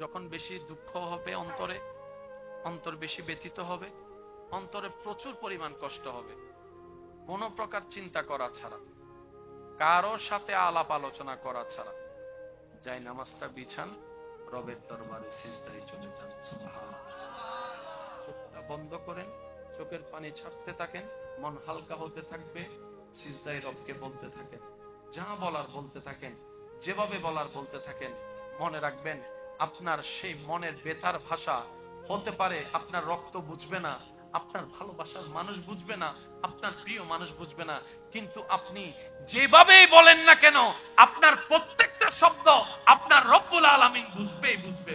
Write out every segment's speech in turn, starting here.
যখন বেশি দুঃখ হবে অন্তরে, অন্তর বেশি ব্যথিত হবে, অন্তরে প্রচুর পরিমাণ কষ্ট হবে, কোনো প্রকার চিন্তা করা ছাড়া, কারো সাথে আলাপ আলোচনা করা ছাড়া যাই নামাজটা বিছান, রবের দরবারে সিজদায় চলে যান। চোখটা বন্ধ করেন, চোখের পানি ছাড়তে থাকেন, মন হালকা হতে থাকবে, সিজদায় রবকে বলতে থাকেন, যা বলার বলতে থাকেন, যেভাবে বলার বলতে থাকেন। মনে রাখবেন আপনার সেই মনের বেতার ভাষা হতে পারে আপনার রক্ত বুঝবে না, আপনার ভালোবাসার মানুষ বুঝবে না, আপনার প্রিয় মানুষ বুঝবে না, কিন্তু আপনি যেভাবেই বলেন না কেন আপনার প্রত্যেকটা শব্দ আপনার রব্বুল আলামিন বুঝবেই বুঝবে।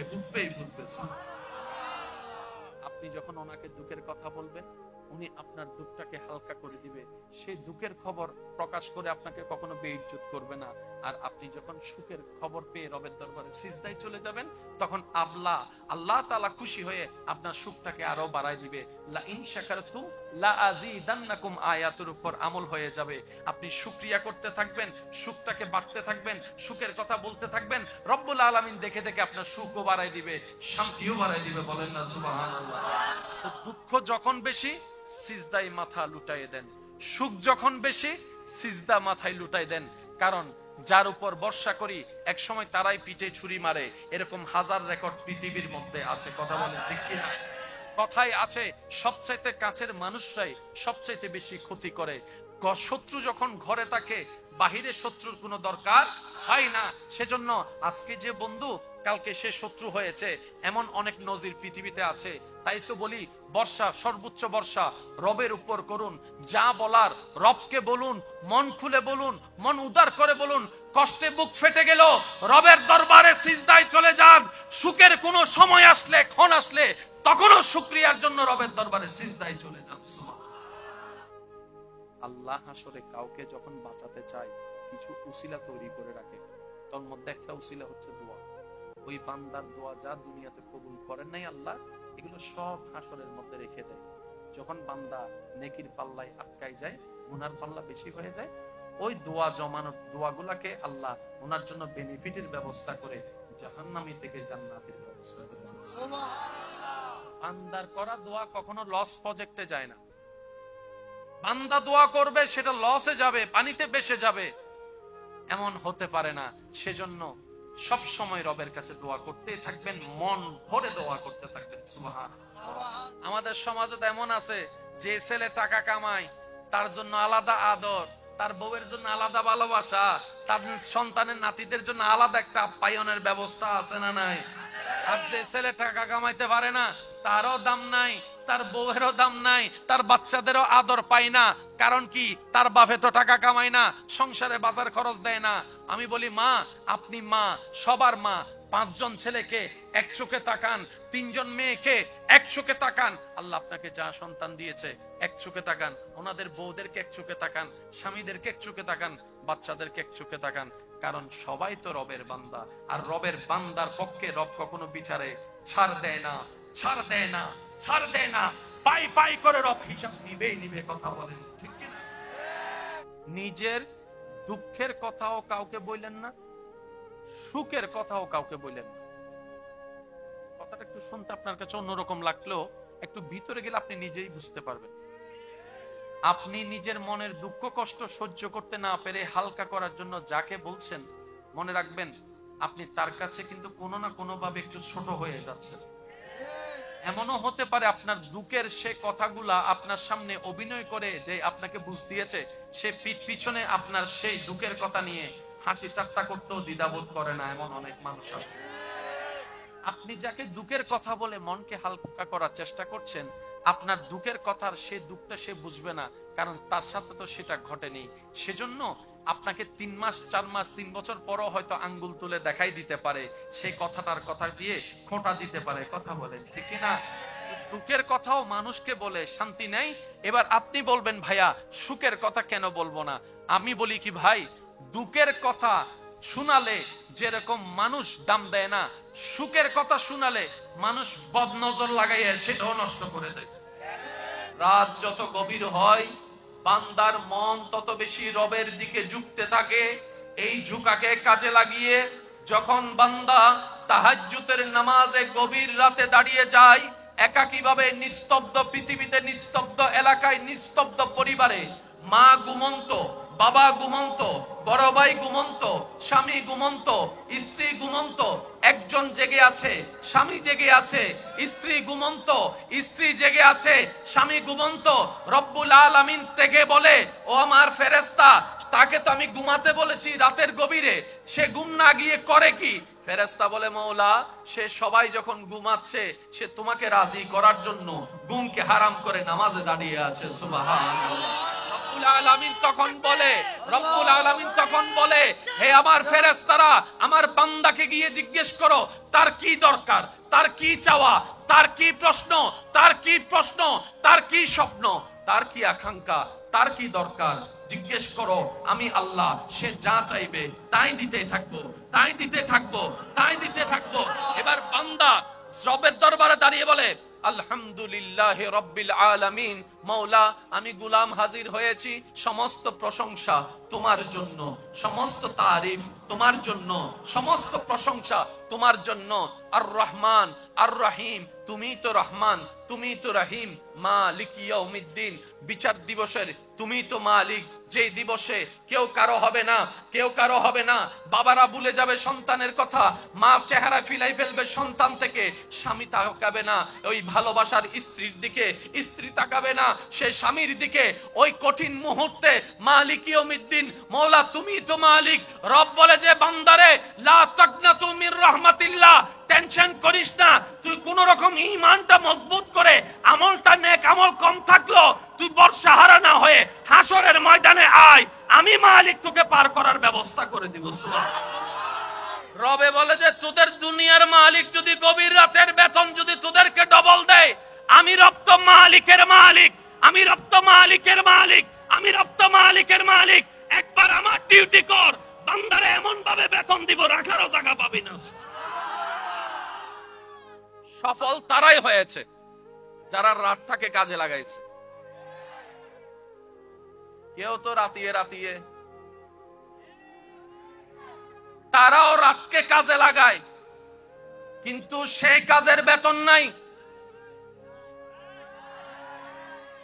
আপনি যখন ওনাকে দুঃখের কথা বলবেন, উনি আপনার দুঃখটাকে হালকা করে দিবে, সেই দুঃখের খবর প্রকাশ করে আপনাকে কখনো বেইজ্জত করবে না। আর আপনি যখন সুখের খবর পেয়ে রবের দরবারে সিজদায় চলে যাবেন, তখন আল্লাহ তাআলা খুশি হয়ে আপনার সুখটাকে আরো বাড়ায় দিবে। লা ইন শাকারতুম লা আযীদান্নাকুম আয়াতের উপর আমল হয়ে যাবে। আপনি শুকরিয়া করতে থাকবেন, সুখটাকে বাড়তে থাকবেন, সুখের কথা বলতে থাকবেন, রব্বুল আলামিন দেখে দেখে আপনার সুখও বাড়ায় দিবে, শান্তিও বাড়ায় দিবে। বলেন না সুবহানাল্লাহ। তো দুঃখ যখন বেশি, সিজদায় মাথা লুটাইয়ে দেন, সুখ যখন বেশি, সিজদা মাথায় লুটাই দেন। কারণ যার উপর ভরসা করি এক সময় তারাই পিঠে ছুরি মারে, এরকম হাজার রেকর্ড পৃথিবীর মধ্যে আছে। কথা বলেন ঠিক কিনা? কথাই আছে সবচাইতে কাছের মানুষরাই সবচাইতে বেশি ক্ষতি করে। শত্রু যখন ঘরে থাকে, বাহিরে শত্রুর কোনো দরকার হয় না। সেজন্য আজকে যে বন্ধু, কালকে সে শত্রু হয়েছে, এমন অনেক নজির পৃথিবীতে আছে। তাই তো বলি, বর্ষা, সর্বোচ্চ বর্ষা রবের উপর করুন, যা বলার রবকে বলুন, মন খুলে বলুন, মন উদার করে বলুন। কষ্টে বুক ফেটে গেল, রবের দরবারে সিজদায় চলে যান। সুখের কোনো সময় আসলে, ক্ষণ আসলে, তখনও শুকরিয়ার জন্য রবের দরবারে সিজদায় চলে যান। আল্লাহ হাসরে কাউকে যখন বাঁচাতে চায়, কিছু উসিলা তৈরি করে রাখে। তার মধ্যে একটা উসিলা হচ্ছে দোয়া। ওই বান্দার দোয়া যা দুনিয়াতে কবুল করেন নাই আল্লাহ, এগুলো সব হাসরের মধ্যে রেখে দেয়। যখন বান্দা নেকির পাল্লায় আটকায় যায়, গুনার পাল্লা বেশি হয়ে যায়, ওই দোয়া জমানোর দোয়াগুলাকে আল্লাহ ওনার জন্য বেনিফিটের ব্যবস্থা করে জাহান্নামী থেকে জান্নাতের ব্যবস্থা করে। বান্দার করা দোয়া কখনো লস প্রজেক্টে যায় না। বান্দা দোয়া করবে সেটা লসে যাবে, পানিতে ভেসে যাবে, এমন হতে পারে না। সেজন্য সব সময় রবের কাছে দোয়া করতে থাকবেন, মন ভরে দোয়া করতে থাকবেন। সুবহানাল্লাহ। আমাদের সমাজে এমন আছে যে ছেলে টাকা কামায়, তার জন্য আলাদা আদর, তার বউয়ের জন্য আলাদা ভালোবাসা, তার সন্তানের নাতিদের জন্য আলাদা একটা আপ্যায়নের ব্যবস্থা আছে না নাই? আর যে ছেলে টাকা কামাইতে পারে না, তারও দাম নাই, তার বউয়েরও দাম নাই, তার বাচ্চাদেরও আদর পায় না। কারণ কি? তার বাপে তো টাকা কামায় না, সংসারে বাজার খরচ দেয় না। আমি বলি, মা, আপনি মা, সবার মা, 5 জন ছেলেকে এক চোখে তাকান, 3 জন মেয়েকে এক চোখে তাকান। আল্লাহ আপনাকে যা সন্তান দিয়েছে এক চোখে তাকান, ওনাদের বউদেরকে এক চোখে তাকান, স্বামীদেরকে এক চোখে তাকান, বাচ্চাদেরকে এক চোখে তাকান। কারণ সবাই তো রবের বান্দা, আর রবের বান্দার পক্ষে রব কখনো বিচারে ছাড় দেয় না, ছাড় দেয় না, ছাড় দেয় না। পাই পাই করে রব হিসাব নিবেই নিবে। কথা বলেন ঠিক কিনা? নিজের দুঃখের কথাও কাউকে বললেন না, সুখের কথাও কাউকে বললেন না। কথাটা একটু শুনতে আপনার কাছে অন্যরকম লাগলেও একটু ভিতরে গেলে আপনি নিজেই বুঝতে পারবেন। আপনি নিজের মনের দুঃখ কষ্ট সহ্য করতে না পেরে হালকা করার জন্য যাকে বলছেন, মনে রাখবেন আপনি তার কাছে কিন্তু কোনো না কোনো ভাবে একটু ছোট হয়ে যাচ্ছেন। এমনও হতে পারে আপনার দুঃখের সে কথাগুলা আপনার সামনে অভিনয় করে যে আপনাকে বুঝ দিয়েছে, সে পিছনে আপনার সেই দুঃখের কথা নিয়ে হাসি ঠাট্টা করতেও দ্বিধাবোধ করে না, এমন অনেক মানুষ আছে। আপনি যাকে দুঃখের কথা বলে মনকে হালকা করার চেষ্টা করছেন, আপনার দুঃখের কথার সে দুঃখটা সে বুঝবে না, কারণ তার সাথে তো সেটা ঘটেনি। সেজন্য আপনাকে 3 মাস 4 মাস 3 বছর পরও হয়তো আঙ্গুল তুলে দেখাই দিতে পারে, সেই কথাটার কথা দিয়ে খোঁটা দিতে পারে। কথা বলেন ঠিক না? দুঃখের কথাও মানুষকে বলে শান্তি নেই। এবার আপনি বলবেন, ভাইয়া সুখের কথা কেন বলবো না? আমি বলি কি ভাই, দুঃখের কথা শোনালে যেরকম মানুষ দাম দেয় না, সুখের কথা শোনালে মানুষ বদনজর লাগাইয়া সেটাও নষ্ট করে দেয়। রাত যত গভীর হয়, বান্দার মন তত বেশি রবের দিকে ঝুঁকতে থাকে। এই ঝুঁকাকে কাজে লাগিয়ে যখন বান্দা তাহাজ্জুদের নামাজে গভীর রাতে দাঁড়িয়ে যায়, একাকীভাবে নিস্তব্ধ পৃথিবীতে, নিস্তব্ধ এলাকায়, নিস্তব্ধ পরিবারে, মা ঘুমন্ত, বাবা ঘুমন্ত, বড় ভাই ঘুমন্ত, স্বামী ঘুমন্ত, স্ত্রী ঘুমন্ত, একজন জেগে আছে, স্বামী জেগে আছে, স্ত্রী ঘুমন্ত, স্ত্রী জেগে আছে, স্বামী ঘুমন্ত। রব্বুল আলামিন থেকে বলে, ও আমার ফেরেশতা, তাকে তো আমি ঘুমাতে বলেছি রাতের গভীরে, সে ঘুম না গিয়ে করে কি? ফেরেশতা বলে, মওলা, সে সবাই যখন ঘুমাচ্ছে, সে তোমাকে রাজি করার জন্য ঘুমকে হারাম করে নামাজে দাঁড়িয়ে আছে। সুবহানাল্লাহ। রব্বুল আলামিন তখন বলে, হে আমার ফেরেশতারা, আমার বান্দাকে গিয়ে জিজ্ঞেস করো তার কি দরকার, তার কি চাওয়া, তার কি প্রশ্ন, তার কি প্রশ্ন, তার কি স্বপ্ন, তার কি আকাঙ্ক্ষা, তার কি দরকার, জিজ্ঞেস করো। আমি আল্লাহ, সে যা চাইবে তাই দিতে থাকবো, তাই দিতে থাকবো, তাই দিতে থাকবো। এবার বান্দা রবের দরবারে দাঁড়িয়ে বলে, আলহামদুলিল্লাহ রাব্বিল আলামিন, মওলা, আমি গোলাম হাজির হয়েছি, সমস্ত প্রশংসা তোমার জন্য, সমস্ত তারিফ তোমার জন্য, সমস্ত প্রশংসা তোমার জন্য। আর রহমান আর রহিম, তুমি তো রহমান, তুমি তো রহিম। মালিক ইয়াউমিদ্দিন, বিচার দিবসের তুমি তো মালিক, যে দিবসে কেউ কারো হবে না, কেউ কারো হবে না। বাবারা ভুলে যাবে সন্তানের কথা, মা চেহারা ফিলাই ফেলবে সন্তান থেকে, স্বামী তাকাবে না ওই ভালোবাসার স্ত্রীর দিকে, স্ত্রী তাকাবে না সে স্বামীর দিকে। ওই কঠিন মুহূর্তে মালিক ইয়াউমিদ্দিন, মওলা তুমি তো মালিক। রব বলে যে, বান্দারে, লা তাকনাতু মির রাহমাতিল্লাহ, টেনশন করিস না, তুই কোন রকম ঈমানটা মজবুত করে, আমলটা নেক আমল কম থাকলো, তুই বর্ষাহারা না হয়ে হাসরের ময়দানে আয়, আমি মালিক তোকে পার করার ব্যবস্থা করে দিব। সুবহানাল্লাহ। রবে বলে যে, তোদের দুনিয়ার মালিক যদি গভীর রাতের বেতন যদি তোদেরকে ডবল দেয়, আমি রব তো মালিকের মালিক, আমি রব তো মালিকের মালিক, আমি রব তো মালিকের মালিক। একবার আমার ডিউটি কর, বান্দারে এমন ভাবে বেতন দিব, রাখারও জায়গা পাবি না। সফল তারাই হয়েছে যারা রাতটাকে কাজে লাগাইছে। কেউ তো রাতিয়ে রাতিয়ে, তারাও রাতকে কাজে লাগায়, কিন্তু সেই কাজের বেতন নাই,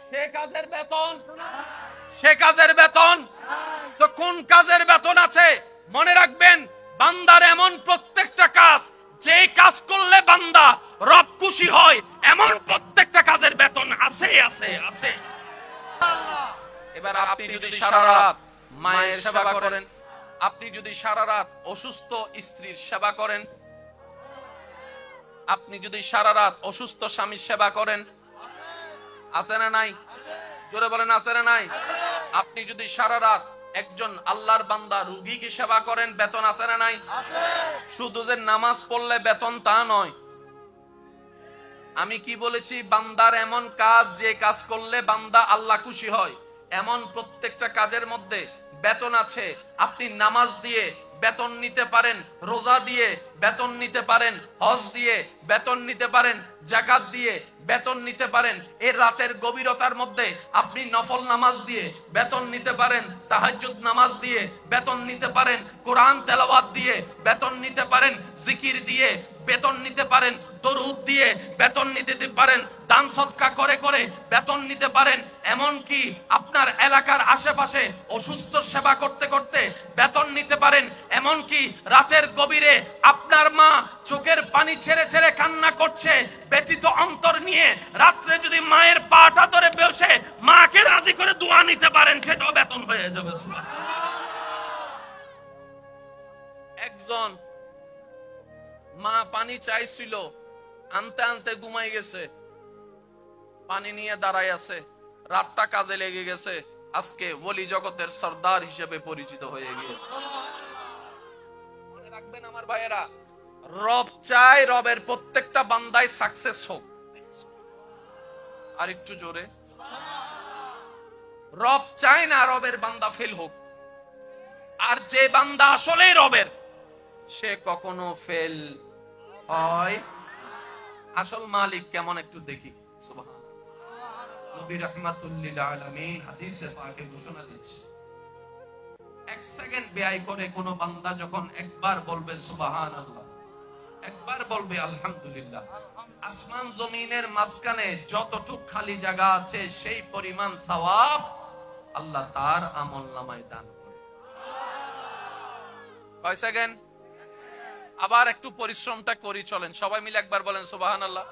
সে কাজের বেতন, সে কাজের বেতন তো কোন কাজের বেতন আছে? মনে রাখবেন, বান্দার এমন প্রত্যেকটা কাজ, যে কাজ করলে বান্দা রব খুশি হয়, এমন প্রত্যেকটা কাজের বেতন আছে, আছে, আছে। এবার আপনি যদি সারা রাত মায়ের সেবা করেন, আপনি যদি সারা রাত অসুস্থ স্ত্রীর সেবা করেন, আপনি যদি সারা রাত অসুস্থ স্বামীর সেবা করেন, আছে না নাই? জোরে বলেন, আছে না নাই? আপনি যদি সারা রাত একজন আল্লাহর বান্দা রোগীকে সেবা করেন, বেতন আছে না নাই? শুধু যে নামাজ পড়লে বেতন তা নয়। আমি কি বলেছি? বান্দার এমন কাজ, যে কাজ করলে বান্দা আল্লাহ খুশি হয়, এমন প্রত্যেকটা কাজের মধ্যে বেতন আছে। আপনি নামাজ দিয়ে বেতন নিতে পারেন, রোজা দিয়ে বেতন নিতে পারেন, হজ দিয়ে বেতন নিতে পারেন, যাকাত দিয়ে বেতন নিতে পারেন। এই রাতের গভীরতার মধ্যে আপনি নফল নামাজ দিয়ে বেতন নিতে পারেন, তাহাজ্জুদ নামাজ দিয়ে বেতন নিতে পারেন, কোরআন তেলাওয়াত দিয়ে বেতন নিতে পারেন, জিকির দিয়ে বেতন নিতে পারেন, দরুদ দিয়ে বেতন নিতে পারেন, দান সদকা করে করে বেতন নিতে পারেন। এমন কি আপনার এলাকার আশেপাশে অসুস্থ সেবা করতে করতে বেতন নিতে পারেন। এমন কি রাতের গভীরে আপনার মা চোখের পানি ছেড়ে ছেড়ে কান্না করছে, ব্যথিত অন্তর নিয়ে, রাত্রে যদি মায়ের পাটা ধরে বসে মাকে রাজি করে দোয়া নিতে পারেন, সেটাও বেতন হয়ে যাবে। একজন মা পানি চাইছিল, আনতে আনতে ঘুমাই গেছে, পানি নিয়ে দাঁড়ায় আছে, রাতটা কাজে লেগে গেছে, আজকে ওলি জগতের সর্দার হিসেবে পরিচিত হয়ে গিয়েছে। মনে রাখবেন আমার ভাইয়েরা, রব চায় রবের প্রত্যেকটা বান্দায় সাকসেস হোক। আর একটু জোরে, রব চায় না রবের বান্দা ফেল হোক। আর যে বান্দা আসলেই রবের, সে কখনো ফেল হয়। আসল মালিক কেমন একটু দেখি। সুবহানাল্লাহ। নবী রাহমাতুল লিল আলামিন হাদিসে পাকে ঘোষণা দিচ্ছে, এক সেকেন্ড ব্যয় করে কোন বান্দা যখন একবার বলবে সুবহানাল্লাহ, একবার বলবে আলহামদুলিল্লাহ। আসমান জমিনের মাঝখানে যতটুক খালি জায়গা আছে সেই পরিমাণ সওয়াব আল্লাহ তার আমলনামায় দান করে। কয় সেকেন্ড? আবার একটু পরিশ্রমটা করি, চলেন সবাই মিলে একবার বলেন সুবহানাল্লাহ।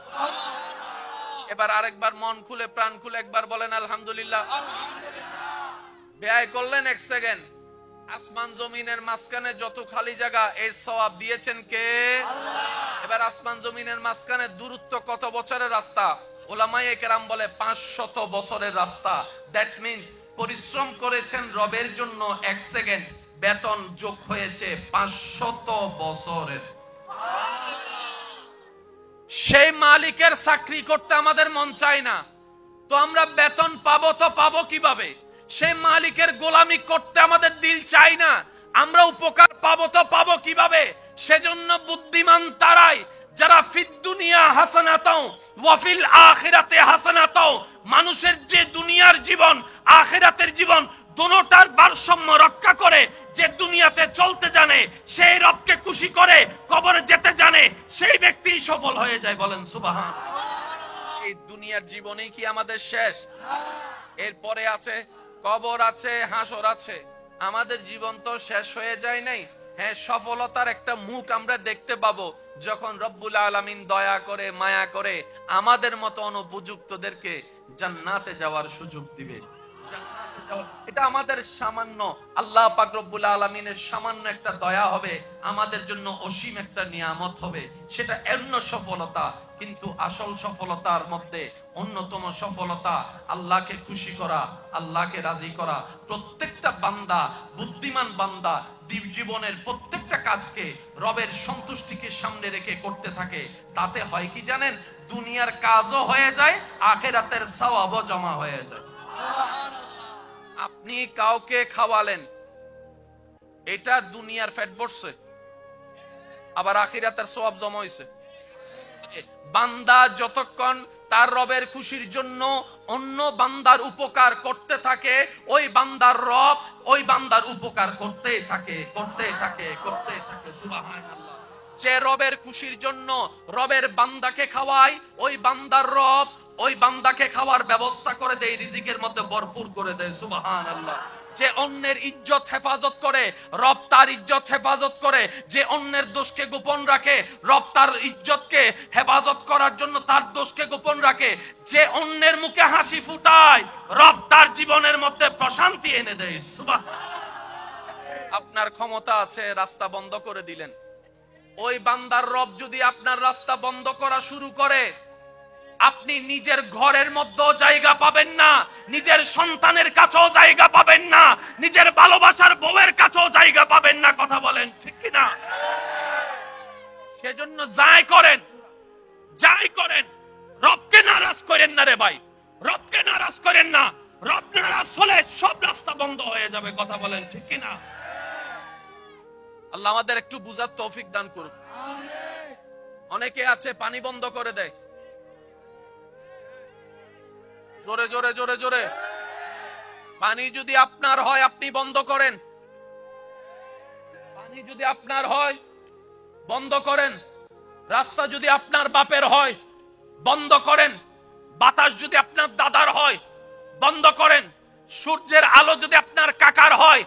এবার আরেকবার মন খুলে প্রাণ খুলে একবার বলেন আলহামদুলিল্লাহ। ব্যয় করলেন 1 সেকেন্ড। আসমান জমিনের মাঝখানে যত খালি জায়গা এই সওয়াব দিয়েছেন কে? আল্লাহ। এবার আসমান জমিনের মাঝখানে দূরত্ব কত বছরের রাস্তা? উলামায়ে কেরাম বলে 500 বছরের রাস্তা। দ্যাট মিন্স পরিশ্রম করেছেন রবের জন্য 1 সেকেন্ড, বেতন যোগ হয়েছে 500 বছরের। সেই মালিকের চাকরি করতে আমাদের মন চায় না, তো আমরা বেতন পাবো তো পাবো কিভাবে? সেই মালিকের গোলামি করতে আমাদের দিল চাই না, আমরা উপকার পাবো তো পাবো কিভাবে? সেজন্য বুদ্ধিমান তারাই যারা ফিদ দুনিয়া হাসানাতাও ওয়া ফিল আখিরাতে হাসানাতাও, মানুষের যে দুনিয়ার জীবন আখিরাতের জীবন দুটোটার ভারসাম্য রক্ষা করে, যে দুনিয়াতে চলতে জানে, সেই রবকে খুশি করে কবরে যেতে জানে, সেই ব্যক্তি সফল হয়ে যায়। বলেন সুবহানাল্লাহ। এই দুনিয়ার জীবনেই কি আমাদের শেষ? এরপরে আছে কবর, আছে হাসর আছে। আমাদের জীবন তো শেষ হয়ে যায় নাই। হ্যাঁ, সফলতার একটা মুখ আমরা দেখতে পাবো যখন রব্বুল আলামিন দয়া করে মায়া করে আমাদের মতো অনুপযুক্তদেরকে জান্নাতে যাওয়ার সুযোগ দিবে। এটা আমাদের সামান্য, আল্লাহ পাক রব্বুল আলামিনের সামান্য একটা দয়া হবে, আমাদের জন্য অসীম একটা নিয়ামত হবে, সেটা এমন সফলতা। কিন্তু আসল সফলতার মধ্যে অন্যতম সফলতা আল্লাহকে খুশি করা, আল্লাহকে রাজি করা। প্রত্যেকটা বান্দা, বুদ্ধিমান বান্দা জীবনের প্রত্যেকটা কাজকে রবের সন্তুষ্টিকে সামনে রেখে করতে থাকে। তাতে হয় কি জানেন? দুনিয়ার কাজও হয়ে যায়, আখিরাতের সওয়াবও জমা হয়ে যায়। আপনি কাউকে খাওয়ালেন, এটা দুনিয়ার ফ্যাট বসছে, আবার আখিরাতের সওয়াব জমা হইছে। বান্দা যতক্ষণ তার রবের খুশির জন্য অন্য বান্দার উপকার করতে থাকে, ওই বান্দার রব ওই বান্দার উপকার করতেই থাকে, করতেই থাকে, করতেই থাকে। সুবহানাল্লাহ। যে রবের খুশির জন্য রবের বান্দাকে খাওয়ায়, ওই বান্দার রব ওই বান্দাকে খাওয়ার ব্যবস্থা করে দেয়, রিজিকের মধ্যে ভরপুর করে দেয়। সুবহানাল্লাহ। যে অন্যের ইজ্জত হেফাজত করে, রব তার ইজ্জত হেফাজত করে। যে অন্যের দোষকে গোপন রাখে, রব তার ইজ্জতকে হেফাজত করার জন্য তার দোষকে গোপন রাখে। যে অন্যের মুখে হাসি ফুটায়, রব তার জীবনের মধ্যে প্রশান্তি এনে দেয়। সুবহানাল্লাহ। আপনার ক্ষমতা আছে, রাস্তা বন্ধ করে দিলেন, ওই বান্দার রব যদি আপনার রাস্তা বন্ধ করা শুরু করে, আপনি নিজের ঘরের মধ্যেও জায়গা পাবেন না, নিজের সন্তানের কাছেও জায়গা পাবেন না, নিজের ভালোবাসার বউয়ের কাছেও জায়গা পাবেন না। কথা বলেন ঠিক কিনা? সেজন্য যাই করেন রবকে নারাজ করেন না রে ভাই, রবকে নারাজ করেন না। রব নারাজ হলে সব রাস্তা বন্ধ হয়ে যাবে। কথা বলেন ঠিক কিনা? আল্লাহ আমাদের একটু বুঝার তৌফিক দান করুন। অনেকে আছে পানি বন্ধ করে দেয়, জোরে জোরে জোরে জোরে। পানি যদি আপনার হয় আপনি বন্ধ করেন, পানি যদি আপনার হয় বন্ধ করেন। রাস্তা যদি আপনার বাপের হয় বন্ধ করেন। বাতাস যদি আপনার দাদার হয় বন্ধ করেন। সূর্যের আলো যদি আপনার কাকার হয়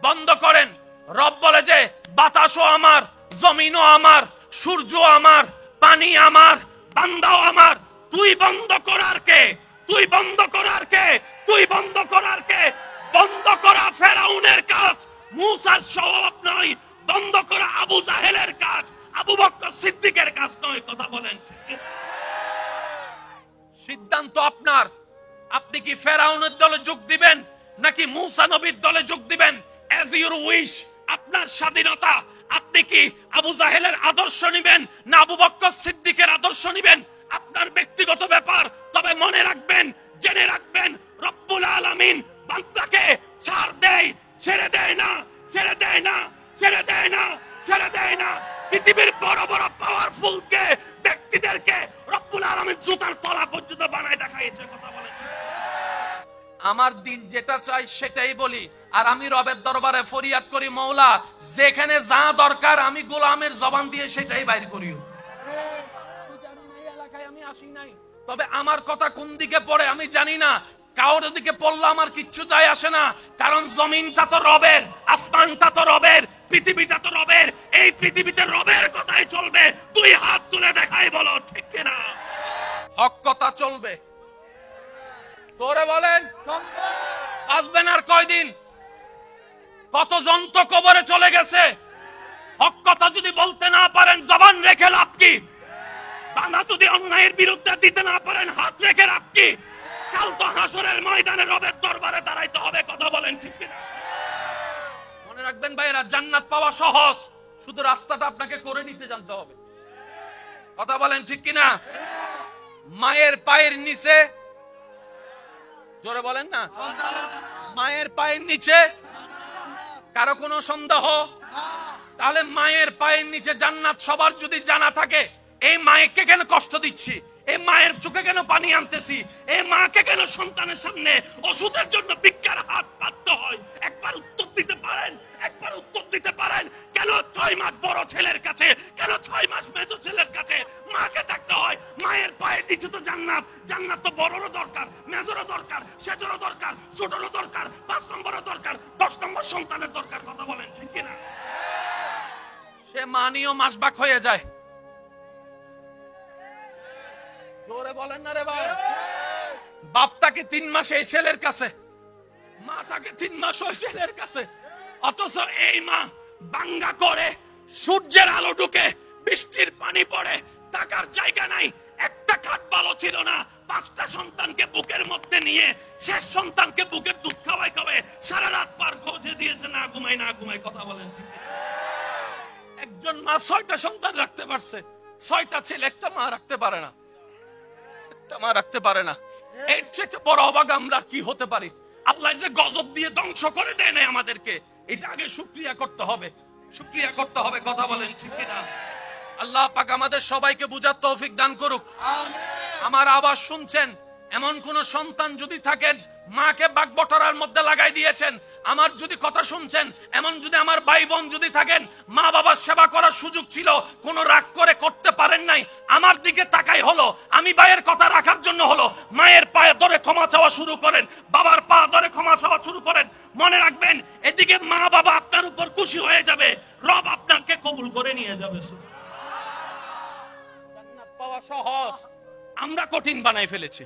বন্ধ করেন। রব বলে যে বাতাসও আমার, জমিনও আমার, সূর্য আমার, পানি আমার, বান্দাও আমার। তুই বন্ধ করার কে? তুই বন্ধ করার কে? তুই বন্ধ করার কে? বন্ধ করা ফেরাউনের কাজ, মুসার স্বভাব নয়। বন্ধ করা আবু জাহেলের কাজ, আবু বকর সিদ্দিকের কাজ নয়। কথা বলেন। সিদ্ধান্ত আপনার। আপনি কি ফেরাউনের দলে যোগ দিবেন নাকি মুসা নবীর দলে যোগ দিবেন? এজ ইউর উইশ, আপনার স্বাধীনতা। আপনি কি আবু জাহেলের আদর্শ নিবেন না আবু বকর সিদ্দিকের আদর্শ নিবেন? আপনার ব্যক্তিগত ব্যাপার। তবে মনে রাখবেন, জেনে রাখবেন, রব্বুল আলামিন বান্দাকে ছাড় দেয়, ছেড়ে দেয় না, ছেড়ে দেয় না, ছেড়ে দেয় না, ছেড়ে দেয় না। পৃথিবীর বড় বড় পাওয়ারফুল কে ব্যক্তিদেরকে রব্বুল আলামিন জুতার তলা পর্যন্ত বানায় দেখাইছে। কথা বলেন। আমার দিল যেটা চাই সেটাই বলি, আর আমি রবের দরবারে ফরিয়াদ করি, মওলা যেখানে যা দরকার আমি গোলামের জবান দিয়ে সেটাই বাইর করিও। এলাকায় আমি আসি নাই, তবে আমার কথা কোন দিকে পড়ে আমি জানি না, কারোর দিকে পড়লে আমার কিচ্ছু যায় আসে না, কারণ জমিনটা তো রবের, আসমানটা তো রবের, পৃথিবীটা তো রবের, এই পৃথিবীতে রবের কথাই চলবে। তুই হাত তুলে দেখাই, বলো ঠিক কিনা? হক কথা চলবে, জোরে বলেন। আসবেন আর কয়দিন? কতজন তো কবরে চলে গেছে। হক কথা যদি বলতে না পারেন জবান রেখে লাভ কি? বাধা যদি অন্যায়ের বিরুদ্ধে দিতে না পারেন হাত রেখে লাভ কি? কাল তো হাসরের ময়দানে রবের দরবারে দাঁড়াইতে হবে, কথা বলেন ঠিক কিনা? মনে রাখবেন ভাইরা, জান্নাত পাওয়া সহজ, শুধু রাস্তাটা আপনাকে করে নিতে জানতে হবে, কথা বলেন ঠিক কিনা? মায়ের পায়ের নিচে, জোরে বলেন না, মায়ের পায়ের নিচে কারো কোনো সন্দেহ? তাহলে মায়ের পায়ের নিচে জান্নাত সবার যদি জানা থাকে, এই মায়েরকে কেন কষ্ট দিচ্ছি, এই মায়ের চোখে কেন পানি আনতেছি, এই মাকে কেন সন্তানের সামনে ওষুধের জন্য ভিক্ষার হাত পাততে হয়? একবার উত্তর দিতে পারেন? একবার উত্তর দিতে পারেন? কেন 6 মাস বড় ছেলের কাছে, কেন 6 মাস মেজো ছেলের কাছে মাকে থাকতে হয়? মায়ের পায়ের নিচে তো জান্নাত। জান্নাত তো বড়রও দরকার, মেজরও দরকার, সেজরও দরকার, ছোটরও দরকার, 5 নম্বরও দরকার, 10 নম্বর সন্তানের দরকার, কথা বলেন ঠিক কিনা? সে মানিও মাসবাক হয়ে যায়, জোরে বলেন না রে ভাই। বাপ থাকে 3 মাস এই ছেলের কাছে, মা থাকে 3 মাস ওই ছেলের কাছে, অথচ এই মা বাঙ্গা করে, সূর্যের আলো ঢুকে, বৃষ্টির পানি পড়ে, থাকার জায়গা নাই, একটা খাট ভালো ছিল না, 5টা সন্তানকে বুকের মধ্যে নিয়ে, শেষ সন্তানকে বুকের দুধ খাওয়াই খাওয়াই সারা রাত পার খোঁজে দিয়েছে, না ঘুমাই না ঘুমাই, কথা বলেন ঠিক? একজন মা 6টা সন্তান রাখতে পারছে, 6টা ছেলে, একটা মা রাখতে পারে না, একটা মা রাখতে পারে না। এর চেয়ে বড় অবাক আমরা কি হতে পারি? আল্লাহ যে গজব দিয়ে ধ্বংস করে দেয় না আমাদেরকে, এটা আগে শুকরিয়া করতে হবে, শুকরিয়া করতে হবে, কথা বলেন ঠিক কিনা? আল্লাহ পাক আমাদের সবাইকে বুঝার তৌফিক দান করুক। আমার আওয়াজ শুনছেন? এমন কোন সন্তান যদি থাকেন মাকে বাগবটরার মধ্যে লাগাই দিয়েছেন, আমার যদি কথা শুনছেন, এমন যদি আমার ভাই বোন যদি থাকেন মা বাবার সেবা করার সুযোগ ছিল, কোন রাগ করে করতে পারেন নাই, আমার দিকে তাকাই হলো, আমি ভাইয়ের কথা রাখার জন্য হলো, মায়ের পায়ে ধরে ক্ষমা চাওয়া শুরু করেন, বাবার পা ধরে ক্ষমা চাওয়া শুরু করেন। মনে রাখবেন, এদিকে মা বাবা আপনার উপর খুশি হয়ে যাবে, রব আপনাকে কবুল করে নিয়ে যাবে। জান্নাত পাওয়া সহজ, আমরা কঠিন বানাই ফেলেছি।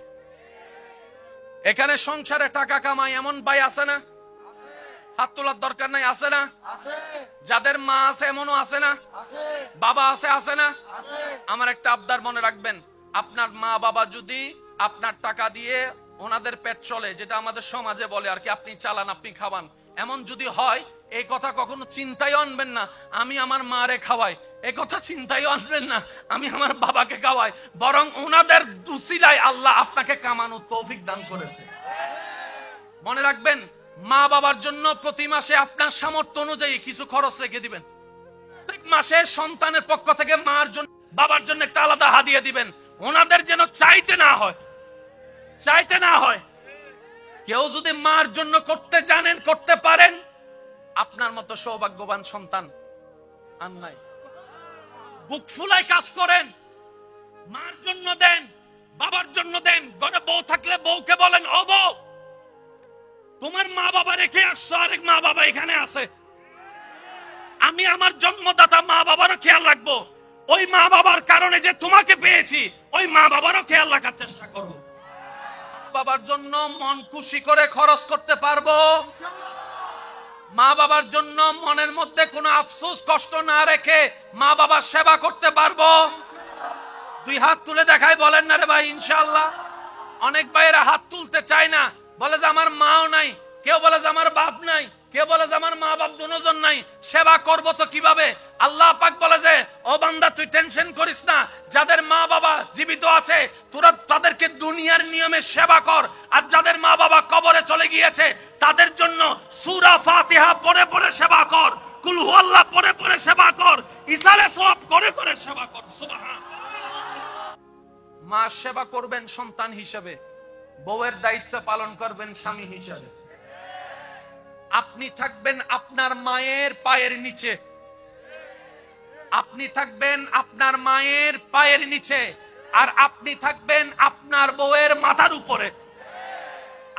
এখানে সংসারে টাকা কামাই এমন ভাই আছে না? হাত তোলার দরকার নাই, আছে না? যাদের মা আছে এমনও আছে না? বাবা আছে, আছে না? আমার একটা আবদার মনে রাখবেন, আপনার মা বাবা যদি আপনার টাকা দিয়ে ওনাদের পেট চলে, যেটা আমাদের সমাজে বলে আর কি, আপনি চালান, আপনি খাওয়ান, এমন যদি হয়, এই কথা কখনো চিন্তায় আনবেন না আমি আমার মারে খাওয়াই, এই কথা চিন্তায় আনবেন না আমি আমার বাবাকে খাওয়াই, বরং ওনাদের দুসিলায় আল্লাহ আপনাকে কামানোর তৌফিক দান করেছে। মনে রাখবেন, মা বাবার জন্য প্রতি মাসে আপনার সামর্থ্য অনুযায়ী কিছু খরচ রেখে দিবেন। প্রত্যেক মাসে সন্তানের পক্ষ থেকে মার জন্য, বাবার জন্য একটা আলাদা হাদিয়া দিবেন, ওনাদের যেন চাইতে না হয়, চাইতে না হয়। কেউ যদি মার জন্য করতে জানেন, করতে পারেন, আপনার মতো সৌভাগ্যবান সন্তান আর নাই। বুক ফুলায় কাজ করেন, মার জন্য দেন, বাবার জন্য দেন। ঘরে বউ থাকলে বউকে বলেন, ও বউ, তোমার মা বাবা রেখে আসছো, আরেক মা বাবা এখানে আছে, আমি আমার জন্মদাতা মা বাবারও খেয়াল রাখবো, ওই মা বাবার কারণে যে তোমাকে পেয়েছি, ওই মা বাবারও খেয়াল রাখার চেষ্টা করবো। বাবার জন্য মন খুশি করে খরচ করতে পারবো, মা বাবার জন্য মনের মধ্যে কোনো আফসোস কষ্ট না রেখে মা বাবার সেবা করতে পারবো। 2 হাত তুলে দেখাই, বলেন না রে ভাই ইনশাআল্লাহ? অনেক ভাইয়েরা হাত তুলতে চায় না, বলে যে আমার মাও নাই, কেউ বলে যে আমার বাপ নাই, কেউ বলে যে আমার মা বাপ দুজন নাই, সেবা করব তো কিভাবে? আল্লাহ পাক বলে যে, ও বান্দা তুই টেনশন করিস না, যাদের মা বাবা জীবিত আছে তোরা তাদেরকে দুনিয়ার নিয়মে সেবা কর, আর যাদের মা বাবা কবরে চলে গিয়েছে তাদের জন্য সূরা ফাতিহা পড়ে পড়ে সেবা কর, কুল হুয়াল্লাহ পড়ে পড়ে সেবা কর, ইসালে সওয়াব করে করে সেবা কর। সুবহানাল্লাহ। মা সেবা করবেন সন্তান হিসেবে, বউয়ের দায়িত্ব পালন করবেন স্বামী হিসাবে। আপনি থাকবেন আপনার মায়ের পায়ের নিচে, আপনি থাকবেন আপনার মায়ের পায়ের নিচে, আর আপনি থাকবেন আপনার বউয়ের মাথার উপরে।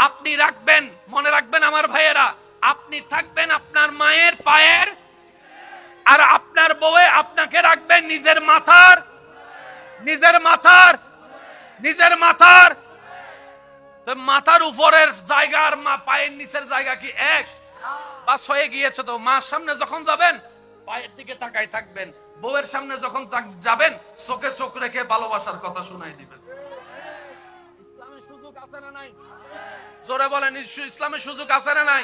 আপনি রাখবেন, মনে রাখবেন আমার ভাইয়েরা, আপনি থাকবেন আপনার মায়ের পায়ের, আর আপনার বউয়ে আপনাকে রাখবেন নিজের মাথার, নিজের মাথার, নিজের মাথার। মাথার উপরের জায়গা আর পায়ের নিচের জায়গা কি এক? বাস হয়ে গিয়েছে তো। মার সামনে যখন যাবেন পায়ের দিকে তাকাই থাকবেন, বউয়ের সামনে যখন যাবেন চোখে চোখ রেখে ভালোবাসার কথা শোনাই দিবেন। ইসলামের সুযোগ আছে না নাই? জোরে বলেন, ইসলামের সুযোগ আছে না নাই?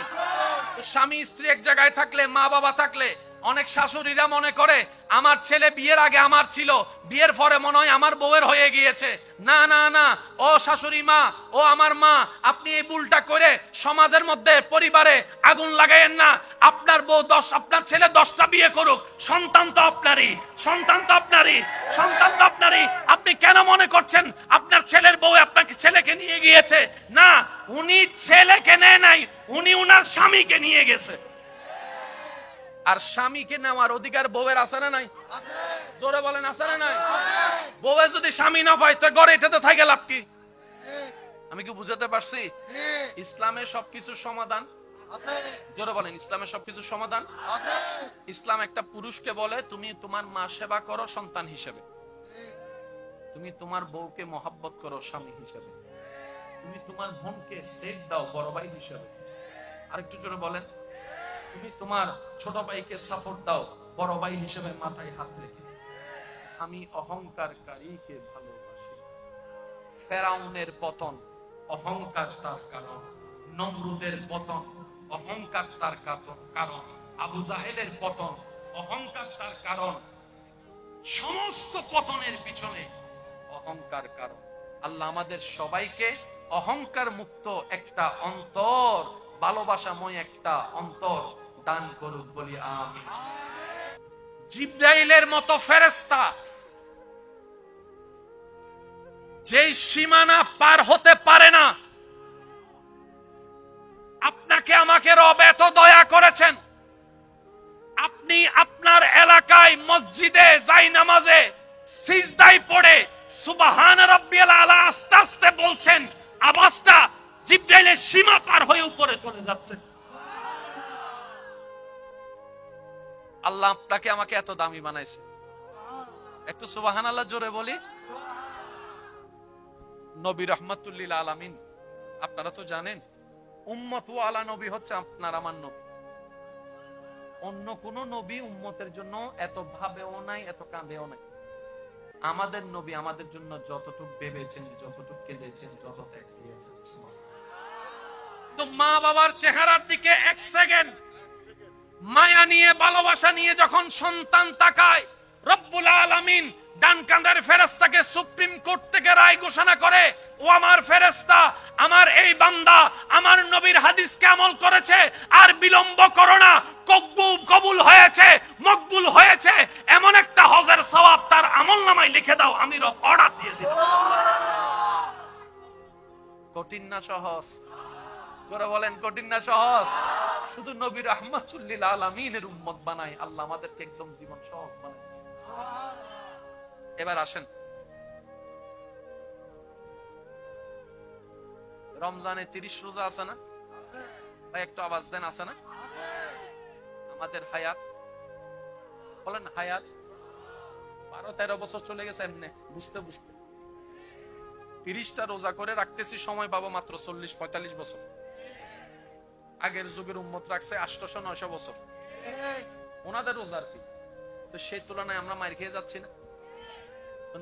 স্বামী স্ত্রী এক জায়গায় থাকলে, মা বাবা থাকলে, অনেক শাশুড়িরা মনে করে আমার ছেলে বিয়ের আগে আমার ছিল, বিয়ের পরে মনে হয় আমার বউয়ের হয়ে গিয়েছে। না না না, ও শাশুড়ি মা, ও আমার মা, আপনি এই ভুলটা করে সমাজের মধ্যে, পরিবারে আগুন লাগাইয়েন না। আপনার বউ আপনার ছেলে 10টা বিয়ে করুক, সন্তান তো আপনারই, সন্তান তো আপনারই, সন্তান তো আপনারই। আপনি কেন মনে করছেন আপনার ছেলের বউ আপনাকে ছেলেকে নিয়ে গিয়েছে? না, উনি ছেলেকে নেয় নাই, উনি উনার স্বামীকে নিয়ে গেছে। আর স্বামীকে নেওয়ার অধিকার বউয়ের আছে না নাই? জোরে বলেন, আছে না নাই? বউয়ে যদি স্বামী না পায় তো ঘরে এটাতে থাকে লাভ কি? আমি কি বুঝাতে পারছি? ইসলামের সবকিছু সমাধান। জোরে বলেন, ইসলামের সবকিছু সমাধান। ইসলাম একটা পুরুষকে বলে তুমি তোমার মা সেবা করো সন্তান হিসেবে, তুমি তোমার বউকে মহব্বত করো স্বামী হিসেবে, তুমি তোমার বোনকে সেট দাও বড় ভাই হিসেবে। আরেকটু জোরে বলেন, তুমি তোমার ছোট ভাইকে সাপোর্ট দাও বড় ভাই হিসেবে মাথায় হাত রেখে। আমি অহংকারকারীকে ভালোবাসি। ফেরাউনের পতন অহংকার তার কারণ, নমরুদের পতন অহংকার তার কারণ, আবু জাহেলের পতন অহংকার তার কারণ। সমস্ত পতনের পিছনে অহংকার কারণ। আল্লাহ আমাদের সবাইকে অহংকার মুক্ত একটা অন্তর, ভালোবাসাময় একটা অন্তর দান করুক, বলি আমিন। জিবরাইলের মতো ফেরেশতা যেই সীমানা পার হতে পারে না, আপনাকে আমাকে রব এত দয়া করেছেন, আপনি আপনার এলাকায় মসজিদে যাই নামাজে সিজদায় পড়ে সুবহান রাব্বিয়াল আলা আস্তে আস্তে বলছেন, আওয়াজটা জিবরাইলের সীমা পার হয়ে উপরে চলে যাচ্ছে। আল্লাহ আপনাকে আমাকে এত দামি বানাইছে, একটু সুবহানাল্লাহ জোরে বলি। নবী রাহমাতুল লিল আলামিন, আপনারা তো জানেন উম্মত ওয়ালা নবী হচ্ছে আপনার আমার নবী। অন্য কোন নবী উম্মতের জন্য এত ভাবেও নাই, এত কাঁদেও নাই। আমাদের নবী আমাদের জন্য যতটুকু ভেবেছেন, যতটুকু কেঁদেছেন, যত ত্যাগ দিয়েছেন। তো মা বাবার চেহারার দিকে এক সেকেন্ড মায়া নিয়ে, ভালোবাসা নিয়ে যখন সন্তান তাকায়, রব্বুল আলামিন ডান কাঁধের ফেরেশতাকে সুপ্রিম কোর্ট থেকে রায় ঘোষণা করে, ও আমার ফেরেশতা, আমার এই বান্দা আমার নবীর হাদিসকে আমল করেছে, আর বিলম্ব করো না, কবুল হয়েছে, মকবুল হয়েছে, এমন একটা হজের সওয়াব তার আমলনামায় লিখে দাও, আমি রব অর্ডার দিয়েছি। কঠিন না সহজ? জোরে বলেন, কঠিন না সহজ? শুধু নবী রাহমাতুল লিল আলামিনের উম্মত বানাই আল্লাহ আমাদেরকে একদম জীবন সহজ বানাইছে। এবার আসেন, রমজানে 30 রোজা আছে না ভাই? একটু আওয়াজ দেন, আছে না? আমাদের হায়াত, বলেন হায়াত 12-13 বছর চলে গেছে এমনি বুঝতে বুঝতে। 30টা রোজা করে রাখতেছি, সময় পাবো মাত্র 40-45 বছর। আগের যুগের উম্মত রাখছে 800-900 বছর, ওনাদের রোজার কি? তো সেই তুলনায় আমরা মার খেয়ে যাচ্ছি না?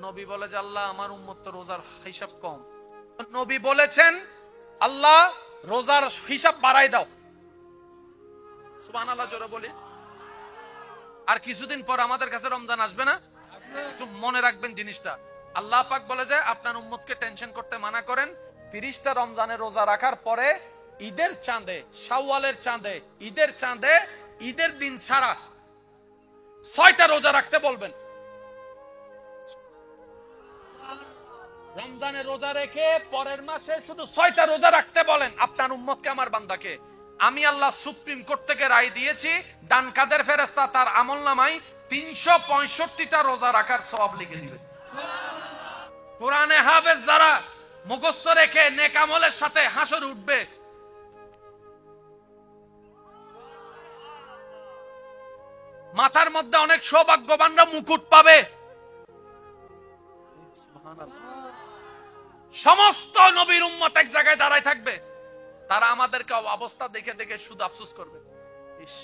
নবী বলে যে আল্লাহ আমার উম্মত তো রোজার হিসাব কম। নবী বলেছেন আল্লাহ রোজার হিসাব বাড়াই দাও। সুবহানাল্লাহ জোরে বলি। আর কিছুদিন পর আমাদের কাছে রমজান আসবে না? একটু মনে রাখবেন জিনিসটা। আল্লাহ পাক বলে যে আপনার উম্মতকে টেনশন করতে মানা করেন। 30টা রমজানের রোজা রাখার পরে ঈদের চাঁদে, শাওয়ালের চাঁদে, ঈদের চাঁদে, ঈদের দিন ছাড়া 6টা রোজা রাখতে বলবেন। রমজানে রোজা রেখে পরের মাসে শুধু 6টা রোজা রাখতে বলেন আপনার উম্মতকে, আমার বান্দাকে। আমি আল্লাহ সুপ্রিম কোর্ট থেকে রায় দিয়েছি, ডান কাদের ফেরেশতা তার আমলনামায় 365টা রোজা রাখার সওয়াব লিখে দিবে। কোরআনে হাফেজ যারা মুখস্থ রেখে নেক আমলের সাথে হাসর উঠবে, মাথার মধ্যে অনেক সৌভাগ্যবানরা মুকুট পাবে। সমস্ত নবীর উম্মত এক জায়গায় দাঁড়ায় থাকবে, তারা আমাদেরকে অবস্থা দেখে দেখে শুধু আফসোস করবে, ইস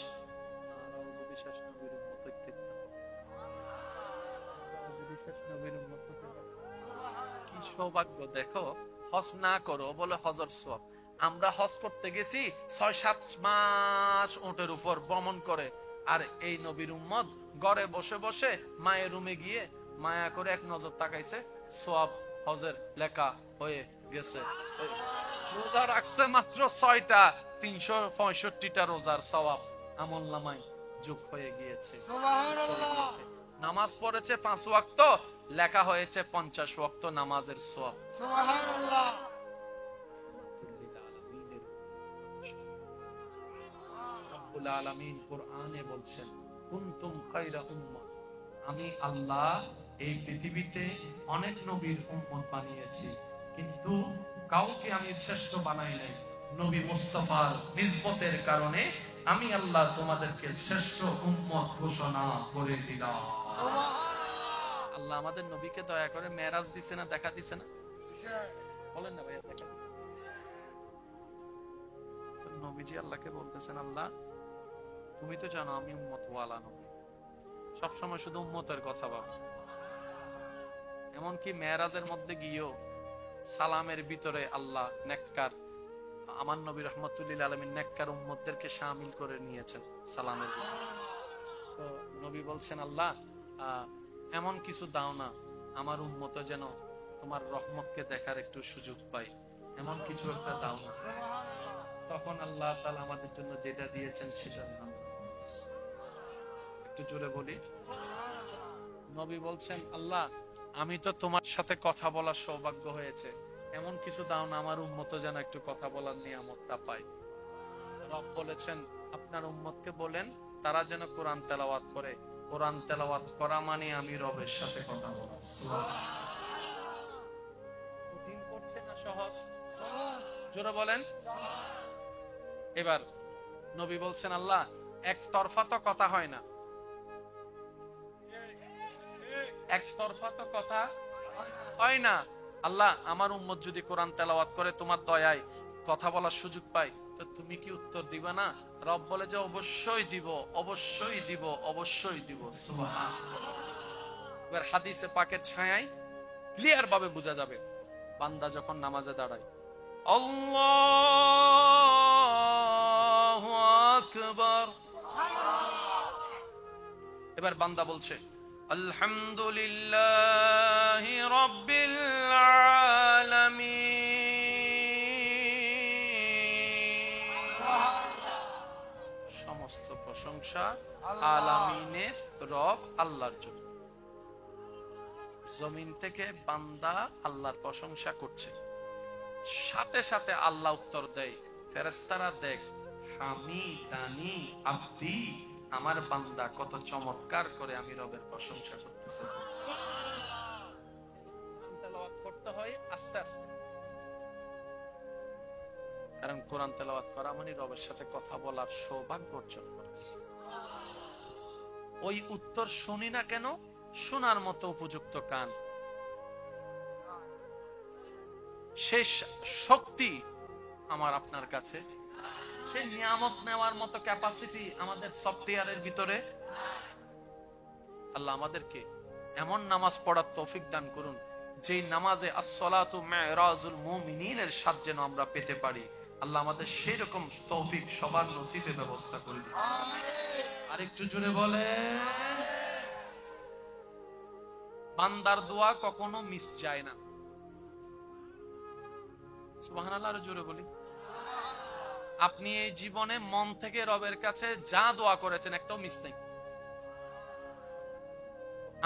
কি সৌভাগ্য। দেখো হজ না করো বলে হজর সওয়াব। আমরা হজ করতে গেছি 6-7 মাস উটের উপর ভ্রমণ করে, আর এই নবীর উম্মত ঘরে বসে বসে মায়ের রুমে গিয়ে মায়া করে এক নজর তাকাইছে, সওয়াব হজের লেখা হয়ে গেছে। রোজা রাখছে মাত্র 6টা, 365টা রোজার সওয়াব আমলনামায় যোগ হয়ে গিয়েছে। নামাজ পড়েছে 5 ওয়াক্ত, লেখা হয়েছে 50 ওয়াক্ত নামাজের সওয়াব। সুবহানাল্লাহ। রব্বুল আলামিন কোরআনে বলছেন, কুনতুম খায়রা উম্মাহ, আমি আল্লাহ এই পৃথিবীতে অনেক নবীর উম্মত বানিয়েছি, কিন্তু কাউকে আমি শ্রেষ্ঠ বানাই নাই। নবী মুস্তাফার নিসবতের কারণে আমি আল্লাহ তোমাদেরকে শ্রেষ্ঠ উম্মত ঘোষণা করে দিলাম। আল্লাহ আমাদের নবীকে দয়া করে মেরাজ দিছে না, দেখা দিছে না? বলেন না ভাইয়া, দেখা নবীজি আল্লাহকে বলতেছেন, আল্লাহ তুমি তো জানো আমি উম্মত ওয়ালা নবী, সবসময় শুধু উম্মতের কথা ভাবো। এমনকি মেরাজের মধ্যে গিয়েও সালামের ভিতরে আল্লাহ নেককার আমার নবী রহমতুল্লিল আলামিন নেককার উম্মতদেরকে শামিল করে নিয়েছেন সালামের ভিতরে। তো নবী বলছেন, আল্লাহ এমন কিছু দাও না আমার উম্মত যেন তোমার রহমতকে দেখার একটু সুযোগ পাই, এমন কিছু একটা দাও না। তখন আল্লাহ তাআলা আমাদের জন্য যেটা দিয়েছেন সেটার নাম, একটু জোরে বলি, নবী বলছেন, আল্লাহ আমি তো তোমার সাথে কথা বলার সৌভাগ্য হয়েছে, এমন কিছু দাও না আমার উম্মত যেন একটু কথা বলার নিয়ামতটা পায়। রব বলেছেন আপনার উম্মতকে বলেন তারা যেন কোরআন তেলাওয়াত করে। কোরআন তেলাওয়াত করা মানে আমি রবের সাথে কথা বলা। কঠিন করছে না সহজ? জোরে বলেন। এবার নবী বলছেন, আল্লাহ একতরফা তো কথা হয় না, একতরফা তো কথা হয় না। আল্লাহ আমার উম্মত যদি কোরআন তেলাওয়াত করে তোমার দয়ায় কথা বলার সুযোগ পায়, তো তুমি কি উত্তর দিবা না? রব বলে যে অবশ্যই দিব, অবশ্যই দিব, অবশ্যই দিব। সুবহানাল্লাহ। এবার হাদিসে পাকের ছায়ায় ক্লিয়ার ভাবে বোঝা যাবে, বান্দা যখন নামাজে দাঁড়ায় আল্লাহু আকবার, এবার বান্দা বলছে আলহামদুলিল্লাহি রাব্বিল আলামিন, সমস্ত প্রশংসা আলামিনের রব আল্লাহর জন্য। জমিন থেকে বান্দা আল্লাহর প্রশংসা করছে, সাথে সাথে আল্লাহ উত্তর দেয়, ফেরেশতারা দেখ হামিদানি আব্দি, আমার বান্দা কত চমৎকার করে আমি রবের প্রশংসা করতেছে। তেলাওয়াত করতে হয় আস্তে আস্তে, কারণ কোরআন তেলাওয়াত করা মানে রবের সাথে কথা বলার সৌভাগ্য অর্জন করেছে। ওই উত্তর শুনি না কেন? শোনার মতো উপযুক্ত কান, শেষ শক্তি আমার আপনার কাছে, সে নিয়ামত নেওয়ার মতো ক্যাপাসিটি আমাদের সফটওয়্যারের ভিতরে। আল্লাহ আমাদেরকে এমন নামাজ পড়ার তৌফিক দান করুন, যেই নামাজে আস-সালাতু মিরাজুল মুমিনিনের স্বাদ যেন আমরা পেতে পারি। আল্লাহ আমাদের সেই রকম তৌফিক সবার নসিবে ব্যবস্থা করে দিন। আরেকটু জোরে বলে, বান্দার দোয়া কখনো মিস যায় না। সুবহানাল্লাহ, আরো জোরে বলি। আপনি এই জীবনে মন থেকে রবের কাছে যা দোয়া করেছেন একটাও মিস নেই।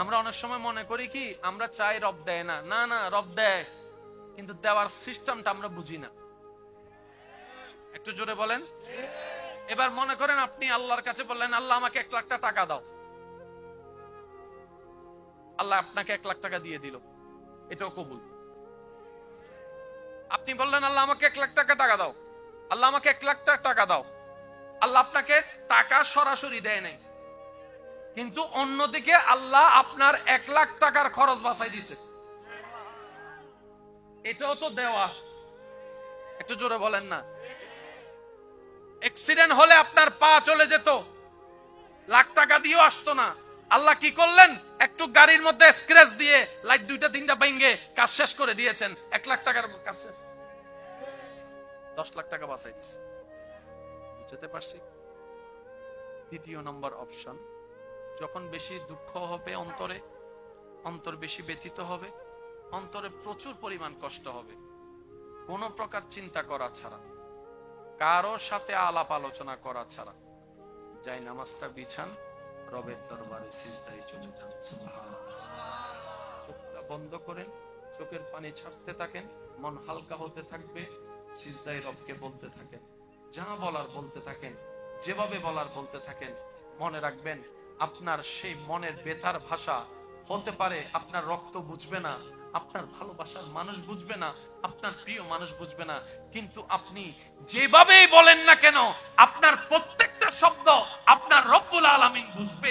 আমরা অনেক সময় মনে করি কি আমরা চাই রব দেয় না, না না রব দেয়, কিন্তু দেওয়ার সিস্টেমটা আমরা বুঝি না। একটু জোরে বলেন। এবার মনে করেন আপনি আল্লাহর কাছে বললেন আল্লাহ আমাকে 1 লাখ টাকা দাও, আল্লাহ আপনাকে 1 লাখ টাকা দিয়ে দিল, এটাও কবুল। আপনি বললেন আল্লাহ আমাকে 1 লাখ টাকা দাও, আল্লাহ আমাকে 1 লাখ টাকা দাও, আল্লাহ আপনাকে টাকা সরাসরি দেয় নাই, কিন্তু অন্যদিকে আল্লাহ আপনার 1 লাখ টাকার খরচ বাঁচাই দিছে, এটাও তো দেওয়া। একটু জোরে বলেন না। অ্যাক্সিডেন্ট হলে আপনার পা চলে যেত, লাখ টাকা দিয়েও আসতো না, আল্লাহ কি করলেন একটু গাড়ির মধ্যে স্ক্র্যাচ দিয়ে লাইট 2টা 3টা ভেঙে কাজ শেষ করে দিয়েছেন, 1 লাখ টাকার কাজ শেষ, 10 লাখ টাকা বাঁচাই দিছে। বুঝতে পারছি? দ্বিতীয় নম্বর অপশন, যখন বেশি দুঃখ হবে অন্তরে, অন্তর বেশি ব্যথিত হবে, অন্তরে প্রচুর পরিমাণ কষ্ট হবে, কোন প্রকার চিন্তা করা ছাড়া, কারো সাথে আলাপ আলোচনা করা ছাড়া যাই নামাজটা বিছান, রবের দরবারে সিজদায় চলে যান। চোখটা বন্ধ করেন, চোখের পানি ছাড়তে থাকেন, মন হালকা হতে থাকবে, সিজদায় রবকে বলতে থাকেন, যা বলার বলতে থাকেন, যেভাবে বলার বলতে থাকেন। মনে রাখবেন আপনার সেই মনের ব্যথার ভাষা হতে পারে আপনার রক্ত বুঝবে না, আপনার ভালোবাসার মানুষ বুঝবে না, আপনার প্রিয় মানুষ বুঝবে না, কিন্তু আপনি যেভাবেই বলেন না কেন আপনার প্রত্যেকটা শব্দ আপনার রব্বুল আলামিন বুঝবে।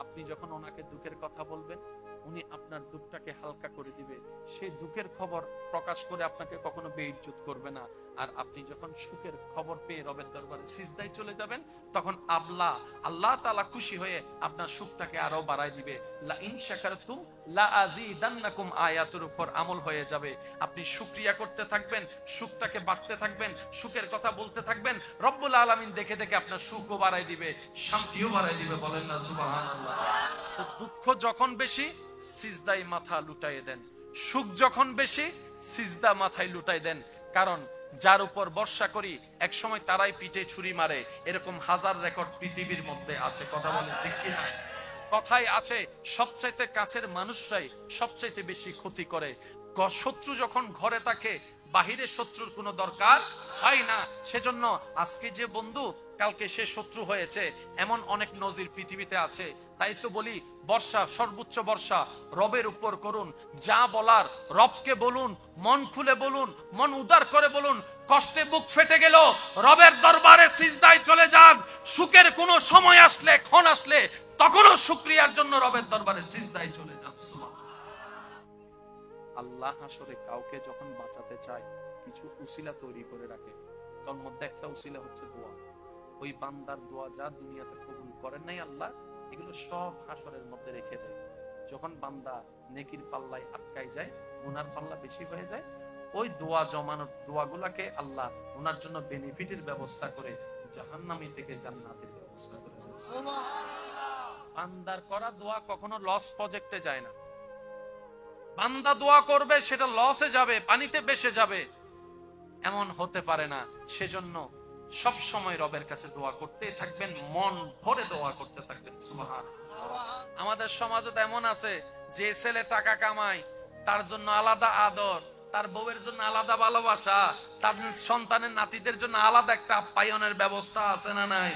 আপনি যখন ওনাকে দুঃখের কথা বলবেন, উনি আপনার দুঃখটাকে হালকা করে দিবে, সেই দুঃখের খবর প্রকাশ করে আপনাকে কখনো বেইজ্জত করবে না। আর আপনি যখন সুখের খবর পেয়ে রবের দরবারে সিজদায় চলে যাবেন, তখন আল্লাহ তাআলা খুশি হয়ে আপনার সুখটাকে আরো বাড়ায় দিবে। লা ইন শাকারতুম লা আযীদান্নাকুম আয়াতের উপর আমল হয়ে যাবে। আপনি শুকরিয়া করতে থাকবেন, সুখটাকে বাড়তে থাকবেন, সুখের কথা বলতে থাকবেন, রব্বুল আলামিন দেখে দেখে আপনার সুখও বাড়ায় দিবে, শান্তিও বাড়ায় দিবে। বলেন না সুবহানাল্লাহ। তো দুঃখ যখন বেশি সিজদায় মাথা লুটাইয়ে দেন, সুখ যখন বেশি সিজদা মাথায় লুটাই দেন। কারণ যার উপর ভরসা করি এক সময় তারাই পিঠে ছুরি মারে, এরকম হাজার রেকর্ড পৃথিবীর মধ্যে আছে। কথা বলেন ঠিক কিনা? কথাই আছে সবচাইতে কাছের মানুষরাই সবচাইতে বেশি ক্ষতি করে। শত্রু যখন ঘরে থাকে বাহিরে শত্রুর কোনো দরকার হয় না। সেজন্য আজকে যে বন্ধু কালকে সে শত্রু হয়েছে, এমন অনেক নজির পৃথিবীতে আছে। তাই তো বলি বর্ষা, সর্বোচ্চ বর্ষা রবের উপর করুন, যা বলার রবকে বলুন, মন খুলে বলুন, মন উদার করে বলুন। কষ্টে বুক ফেটে গেল রবের দরবারে সিজদায় চলে যান। সুখের কোনো সময় আসলে, ক্ষণ আসলে, তখনও শুকরিয়ার জন্য রবের দরবারে সিজদায় চলে যান। আল্লাহ হাসরে কাউকে যখন বাঁচাতে চায় কিছু উসিলা তৈরি করে রাখে, তার মধ্যে একটা উসিলা হচ্ছে দোয়া। ওই বান্দার দোয়া যা দুনিয়াতে কবুল করেন নাই আল্লাহ, এগুলো সব হাসরের মধ্যে রেখে দেয়। যখন বান্দা নেকির পাল্লায় আটকায় যায়, গুনার পাল্লা বেশি হয়ে যায়, ওই দোয়া জমানোর দোয়াগুলাকে আল্লাহ ওনার জন্য বেনিফিটের ব্যবস্থা করে জাহান্নামী থেকে জান্নাতের ব্যবস্থা করে। বান্দার করা দোয়া কখনো লস প্রজেক্টে যায় না। বান্দা দোয়া করবে সেটা লসে যাবে, পানিতে ভেসে যাবে, এমন হতে পারে না। সেজন্য সব সময় রবের কাছে দোয়া করতে থাকবেন, মন ভরে দোয়া করতে থাকবেন। সুবহানাল্লাহ। আমাদের সমাজে এমন আছে যে ছেলে টাকা কামায় তার জন্য আলাদা আদর, তার বউয়ের জন্য আলাদা ভালোবাসা, তার সন্তানের নাতিদের জন্য আলাদা একটা আপ্যায়নের ব্যবস্থা আছে না নাই?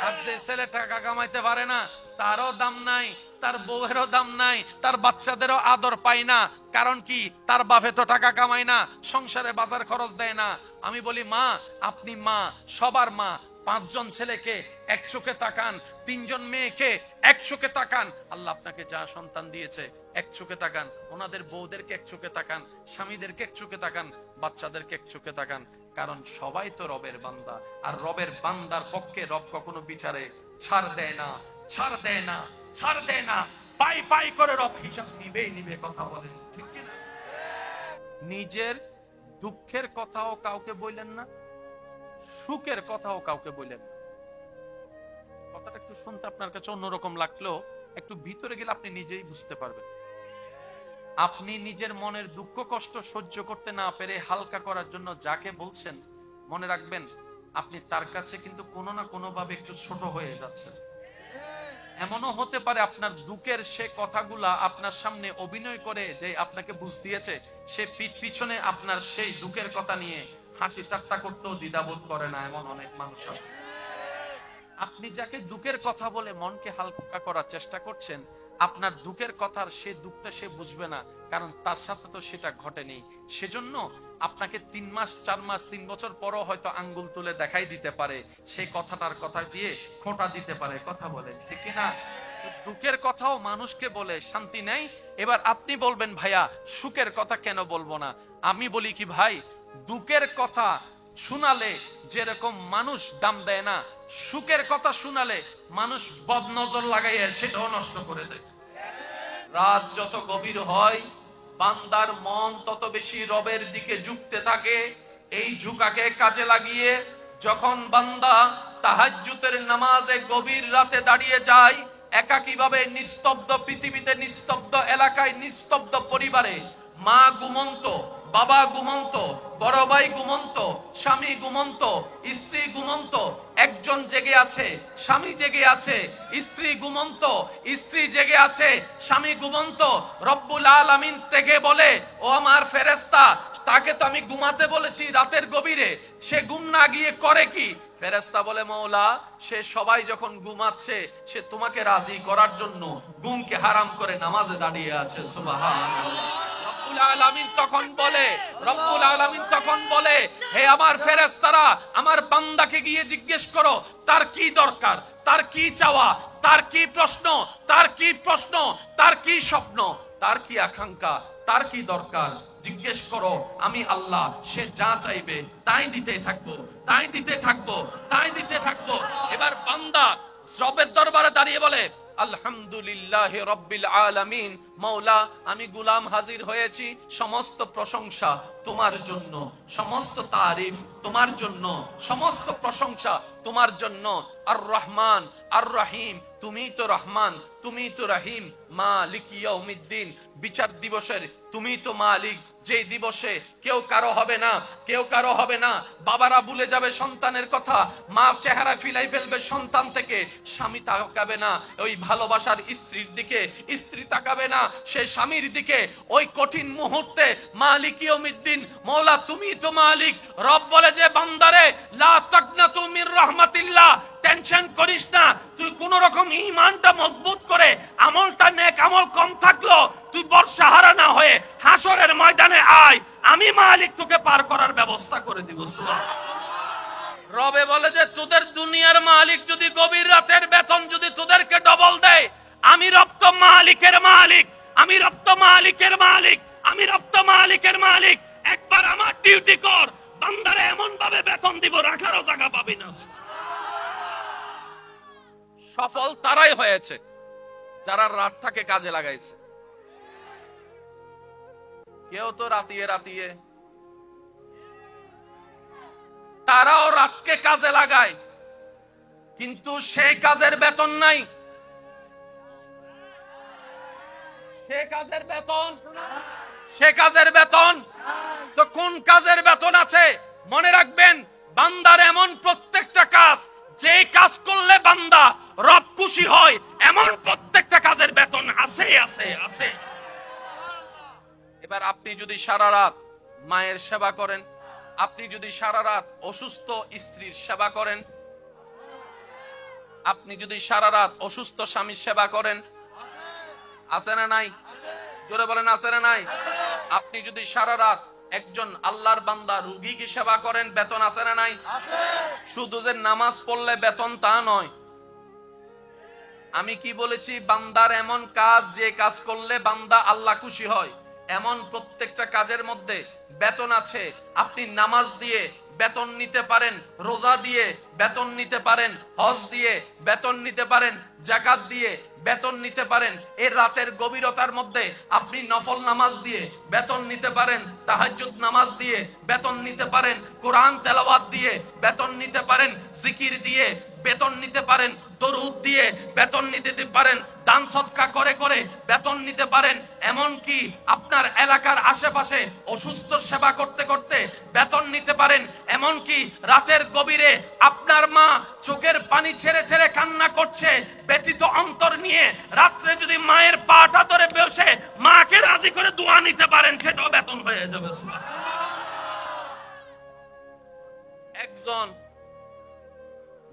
আর যে ছেলে টাকা কামাইতে পারে না তারও দাম নাই, তার বউয়েরও দাম নাই, তার বাচ্চাদেরও আদর পায় না। কারণ কি? তার বাপে তো টাকা কামায় না, সংসারে বাজার খরচ দেয় না। আমি বলি মা, আপনি মা, সবার মা, 5 জন ছেলেকে এক চোখে তাকান, 3 জন মেয়েকে এক চোখে তাকান। আল্লাহ আপনাকে যা সন্তান দিয়েছে এক চোখে তাকান, ওনাদের বউদেরকে এক চোখে তাকান, স্বামীদেরকে এক চোখে তাকান, বাচ্চাদেরকে এক চোখে তাকান। কারণ সবাই তো রবের বান্দা, আর রবের বান্দার পক্ষে রব কখনো বিচারে ছাড় দেয় না, ছাড় দেয় না, ছাড় দেয় না। পাই পাই করে রব হিসাব নিবেই নিবে। কথা বলেন ঠিক কিনা? নিজের দুঃখের কথাও কাউকে বললেন না, সুখের কথাও কাউকে বললেন না। কথাটা একটু শুনতে আপনার কাছে অন্যরকম লাগলেও একটু ভিতরে গেলে আপনি নিজেই বুঝতে পারবেন। আপনি নিজের মনের দুঃখ কষ্ট সহ্য করতে না পেরে হালকা করার জন্য যাকে বলছেন, মনে রাখবেন আপনি তার কাছে কিন্তু কোনো না কোনো ভাবে একটু ছোট হয়ে যাচ্ছেন। এমনও হতে পারে আপনার দুঃখের সে কথাগুলা আপনার সামনে অভিনয় করে যে আপনাকে বুঝ দিয়েছে, সে পিছনে আপনার সেই দুঃখের কথা নিয়ে হাসি ঠাট্টা করতেও দ্বিধাবোধ করে না, এমন অনেক মানুষ আছে। আপনি যাকে দুঃখের কথা বলে মনকে হালকা করার চেষ্টা করছেন, আপনার দুঃখের কথার সে দুঃখটা সে বুঝবে না, কারণ তার সাথে তো সেটা ঘটেনি। সেজন্য আপনাকে 3 মাস 4 মাস 3 বছর পরও হয়তো আঙ্গুল তুলে দেখাই দিতে পারে, সেই কথাটার কথা দিয়ে খোঁটা দিতে পারে। কথা বলেন ঠিক না? দুঃখের কথাও মানুষকে বলে শান্তি নেই। এবার আপনি বলবেন ভাইয়া সুখের কথা কেন বলবো না? আমি বলি কি ভাই, দুঃখের কথা শোনালে যেরকম মানুষ দাম দেয় না, সুখের কথা শোনালে মানুষ বদনজর লাগাইয়া সেটাও নষ্ট করে দেয়। রাত যত গভীর হয়, বান্দার মন তত বেশি রবের দিকে ঝুঁকতে থাকে। এই ঝুঁকাকে কাজে লাগিয়ে যখন বান্দা তাহাজ্জুদের নামাজে গভীর রাতে দাঁড়িয়ে যায়, একাকীভাবে নিস্তব্ধ পৃথিবীতে, নিস্তব্ধ এলাকায়, নিস্তব্ধ পরিবারে, মা ঘুমন্ত, বাবা ঘুমন্ত, বড় ভাই ঘুমন্ত, স্বামী ঘুমন্ত, স্ত্রী ঘুমন্ত, একজন জেগে আছে, স্বামী জেগে আছে, স্ত্রী ঘুমন্ত, স্ত্রী জেগে আছে, স্বামী ঘুমন্ত। রব্বুল আলামিন থেকে বলে, ও আমার ফেরেশতা, তাকে তো আমি ঘুমাতে বলেছি রাতের গভীরে, সে ঘুম না গিয়ে করে কি? ফেরেশতা বলে, মওলা, সে সবাই যখন ঘুমাচ্ছে, সে তোমাকে রাজি করার জন্য ঘুমকে হারাম করে নামাজে দাঁড়িয়ে আছে। সুবহানাল্লাহ। রব্বুল আলামিন তখন বলে, হে আমার ফেরেশতারা, আমার বান্দাকে গিয়ে জিজ্ঞেস করো তার কি দরকার, তার কি চাওয়া, তার কি প্রশ্ন, তার কি প্রশ্ন, তার কি স্বপ্ন, তার কি আকাঙ্ক্ষা, তার কি দরকার, জিজ্ঞেস করো। আমি আল্লাহ, সে যা চাইবে তাই দিতে থাকবো, তাই দিতে থাকবো, তাই দিতে থাকবো। এবার বান্দা রবের দরবারে দাঁড়িয়ে বলে, আলহামদুলিল্লাহ রাব্বিল আলামিন, মওলা আমি গোলাম হাজির হয়েছি, সমস্ত প্রশংসা তোমার জন্য, সমস্ত তারিফ তোমার জন্য, সমস্ত প্রশংসা তোমার জন্য। আর রহমান আর রহিম, তুমি তো রহমান, তুমি তো রহিম। মালিক ইয়াউমিদ্দিন, বিচার দিবসের তুমি তো মালিক, যে দিবসে কেউ কারো হবে না, কেউ কারো হবে না। বাবারা ভুলে যাবে সন্তানের কথা, মা চেহারা ফিলাই ফেলবে সন্তান থেকে, স্বামী তাকাবে না ওই ভালোবাসার স্ত্রীর দিকে, স্ত্রী তাকাবে না সে স্বামীর দিকে। ওই কঠিন মুহূর্তে মালিক ইয়াউমিদ্দিন, মওলা তুমি তো মালিক। রব বলে যে বান্দারে, লা তাকনাতু মির রাহমাতিল্লাহ, টেনশন করিস না, তুই কোন রকম ঈমানটা মজবুত করে, আমলটা নেক আমল কম থাকলো, তুই বর্ষাহারা না হয়ে হাসরের ময়দানে আয়, আমি মালিক তোকে পার করার ব্যবস্থা করে দিব। সুবহানাল্লাহ। রবে বলে যে তোদের দুনিয়ার মালিক যদি গভীর রাতের বেতন যদি তোদেরকে ডবল দেয়, আমি রব তো মালিকের মালিক, আমি রব তো মালিকের মালিক, আমি রব তো মালিকের মালিক। একবার আমার ডিউটি কর, বান্দারে এমন ভাবে বেতন দিব রাখারও জায়গা পাবি না। সফল তারাই হয়েছে যারা রাতটাকে কাজে লাগাইছে। কেউ তো রাতিয়ে রাতিয়ে, তারাও রাতকে কাজে লাগায়, কিন্তু সেই কাজের বেতন নাই। সে কাজের বেতন, সে কাজের বেতন তো কোন কাজের বেতন আছে? মনে রাখবেন, বান্দার এমন প্রত্যেকটা কাজ, যে কাজ করলে বান্দা রব খুশি হয়, এমন প্রত্যেকটা কাজের বেতন আছে, আছে, আছে। এবার আপনি যদি সারা রাত মায়ের সেবা করেন, আপনি যদি সারা রাত অসুস্থ স্ত্রীর সেবা করেন, আপনি যদি সারা রাত অসুস্থ স্বামীর সেবা করেন, আছে না নাই? জোরে বলেন আছে না নাই? আপনি যদি সারা রাত একজন আল্লাহর বান্দা রোগীকে সেবা করেন, বেতন আছে না নাই? শুধু যে নামাজ পড়লে বেতন তা নয়। আমি কি বলেছি? বান্দার এমন কাজ, যে কাজ করলে বান্দা আল্লাহ খুশি হয়, এমন প্রত্যেকটা কাজের মধ্যে বেতন আছে। আপনি নামাজ দিয়ে বেতন নিতে পারেন, রোজা দিয়ে বেতন নিতে পারেন, হজ দিয়ে বেতন নিতে পারেন, যাকাত দিয়ে বেতন নিতে পারেন। এই রাতের গভীরতার মধ্যে আপনি নফল নামাজ দিয়ে বেতন নিতে পারেন, তাহাজ্জুদ নামাজ দিয়ে বেতন নিতে পারেন, কোরআন তেলাওয়াত দিয়ে বেতন নিতে পারেন, জিকির দিয়ে বেতন নিতে পারেন, দরুদ দিয়ে বেতন নিতে পারেন, দান সদকা করে করে বেতন নিতে পারেন, এমনকি আপনার এলাকার আশেপাশে অসুস্থ সেবা করতে করতে বেতন নিতে পারেন, এমনকি রাতের গভীরে আপনার মা চোখের পানি ছেড়ে ছেড়ে কান্না করছে ব্যথিত অন্তর নিয়ে, রাত্রে যদি মায়ের পাটা ধরে বসে মাকে রাজি করে দোয়া নিতে পারেন, সেটাও বেতন হয়ে যাবে। একজন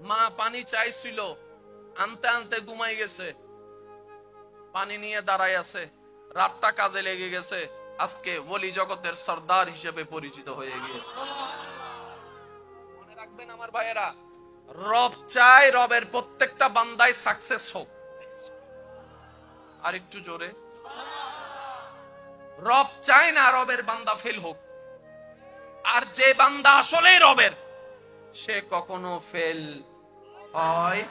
মা পানি চাইছিল, আনতে আনতে ঘুমাই গেছে, পানি নিয়ে দাঁড়ায় আছে, রাতটা কাজে লেগে গেছে, আজকে ওলি জগতের সর্দার হিসেবে পরিচিত হয়ে গিয়েছে। মনে রাখবেন আমার ভাইয়েরা, রব চায় রবের প্রত্যেকটা বান্দায় সাকসেস হোক। আর একটু জোরে, রব চায় না রবের বান্দা ফেল হোক। আর যে বান্দা আসলেই রবের, সে কখনো ফেল হয়।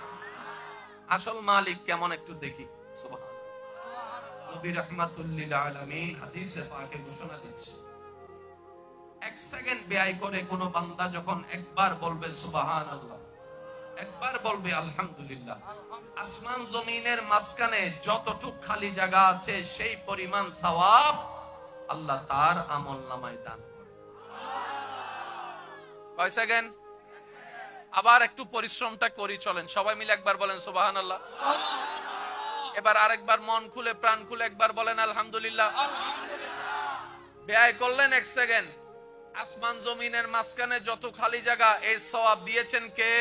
আসল মালিক কেমন একটু দেখি। সুবহানাল্লাহ, নবী রাহমাতুল লিল আলামিন হাদিসে পাকে ঘোষণা দিচ্ছে, এক সেকেন্ড ব্যয় করে কোন বান্দা যখন একবার বলবে সুবহানাল্লাহ, একবার বলবে আলহামদুলিল্লাহ, আসমান জমিনের মাঝখানে যতটুক খালি জায়গা আছে সেই পরিমাণ সওয়াব আল্লাহ তার আমলনামায় দান করে। কয় সেকেন্ড? আবার একটু পরিশ্রমটা করি, চলেন সবাই মিলে একবার বলেন সুবহানাল্লাহ। এবার আরেকবার মন খুলে প্রাণ খুলে একবার বলেন আলহামদুলিল্লাহ। ব্যয় করলেন এক সেকেন্ড, আসমান জমিনের মাঝখানে যত খালি জায়গা এই সওয়াব দিয়েছেন কে?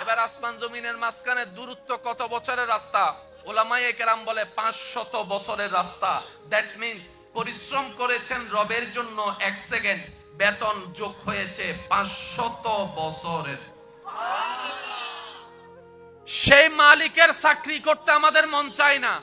এবার আসমান জমিনের মাঝখানে দূরত্ব কত বছরের রাস্তা? উলামায়ে কেরাম বলে 500 বছরের রাস্তা। দ্যাট মিন্স পরিশ্রম করেছেন রবের জন্য এক সেকেন্ড, বেতন যোগ হয়েছে 500 বছরের। সেই মালিকের চাকরি করতে আমাদের মন চায় না,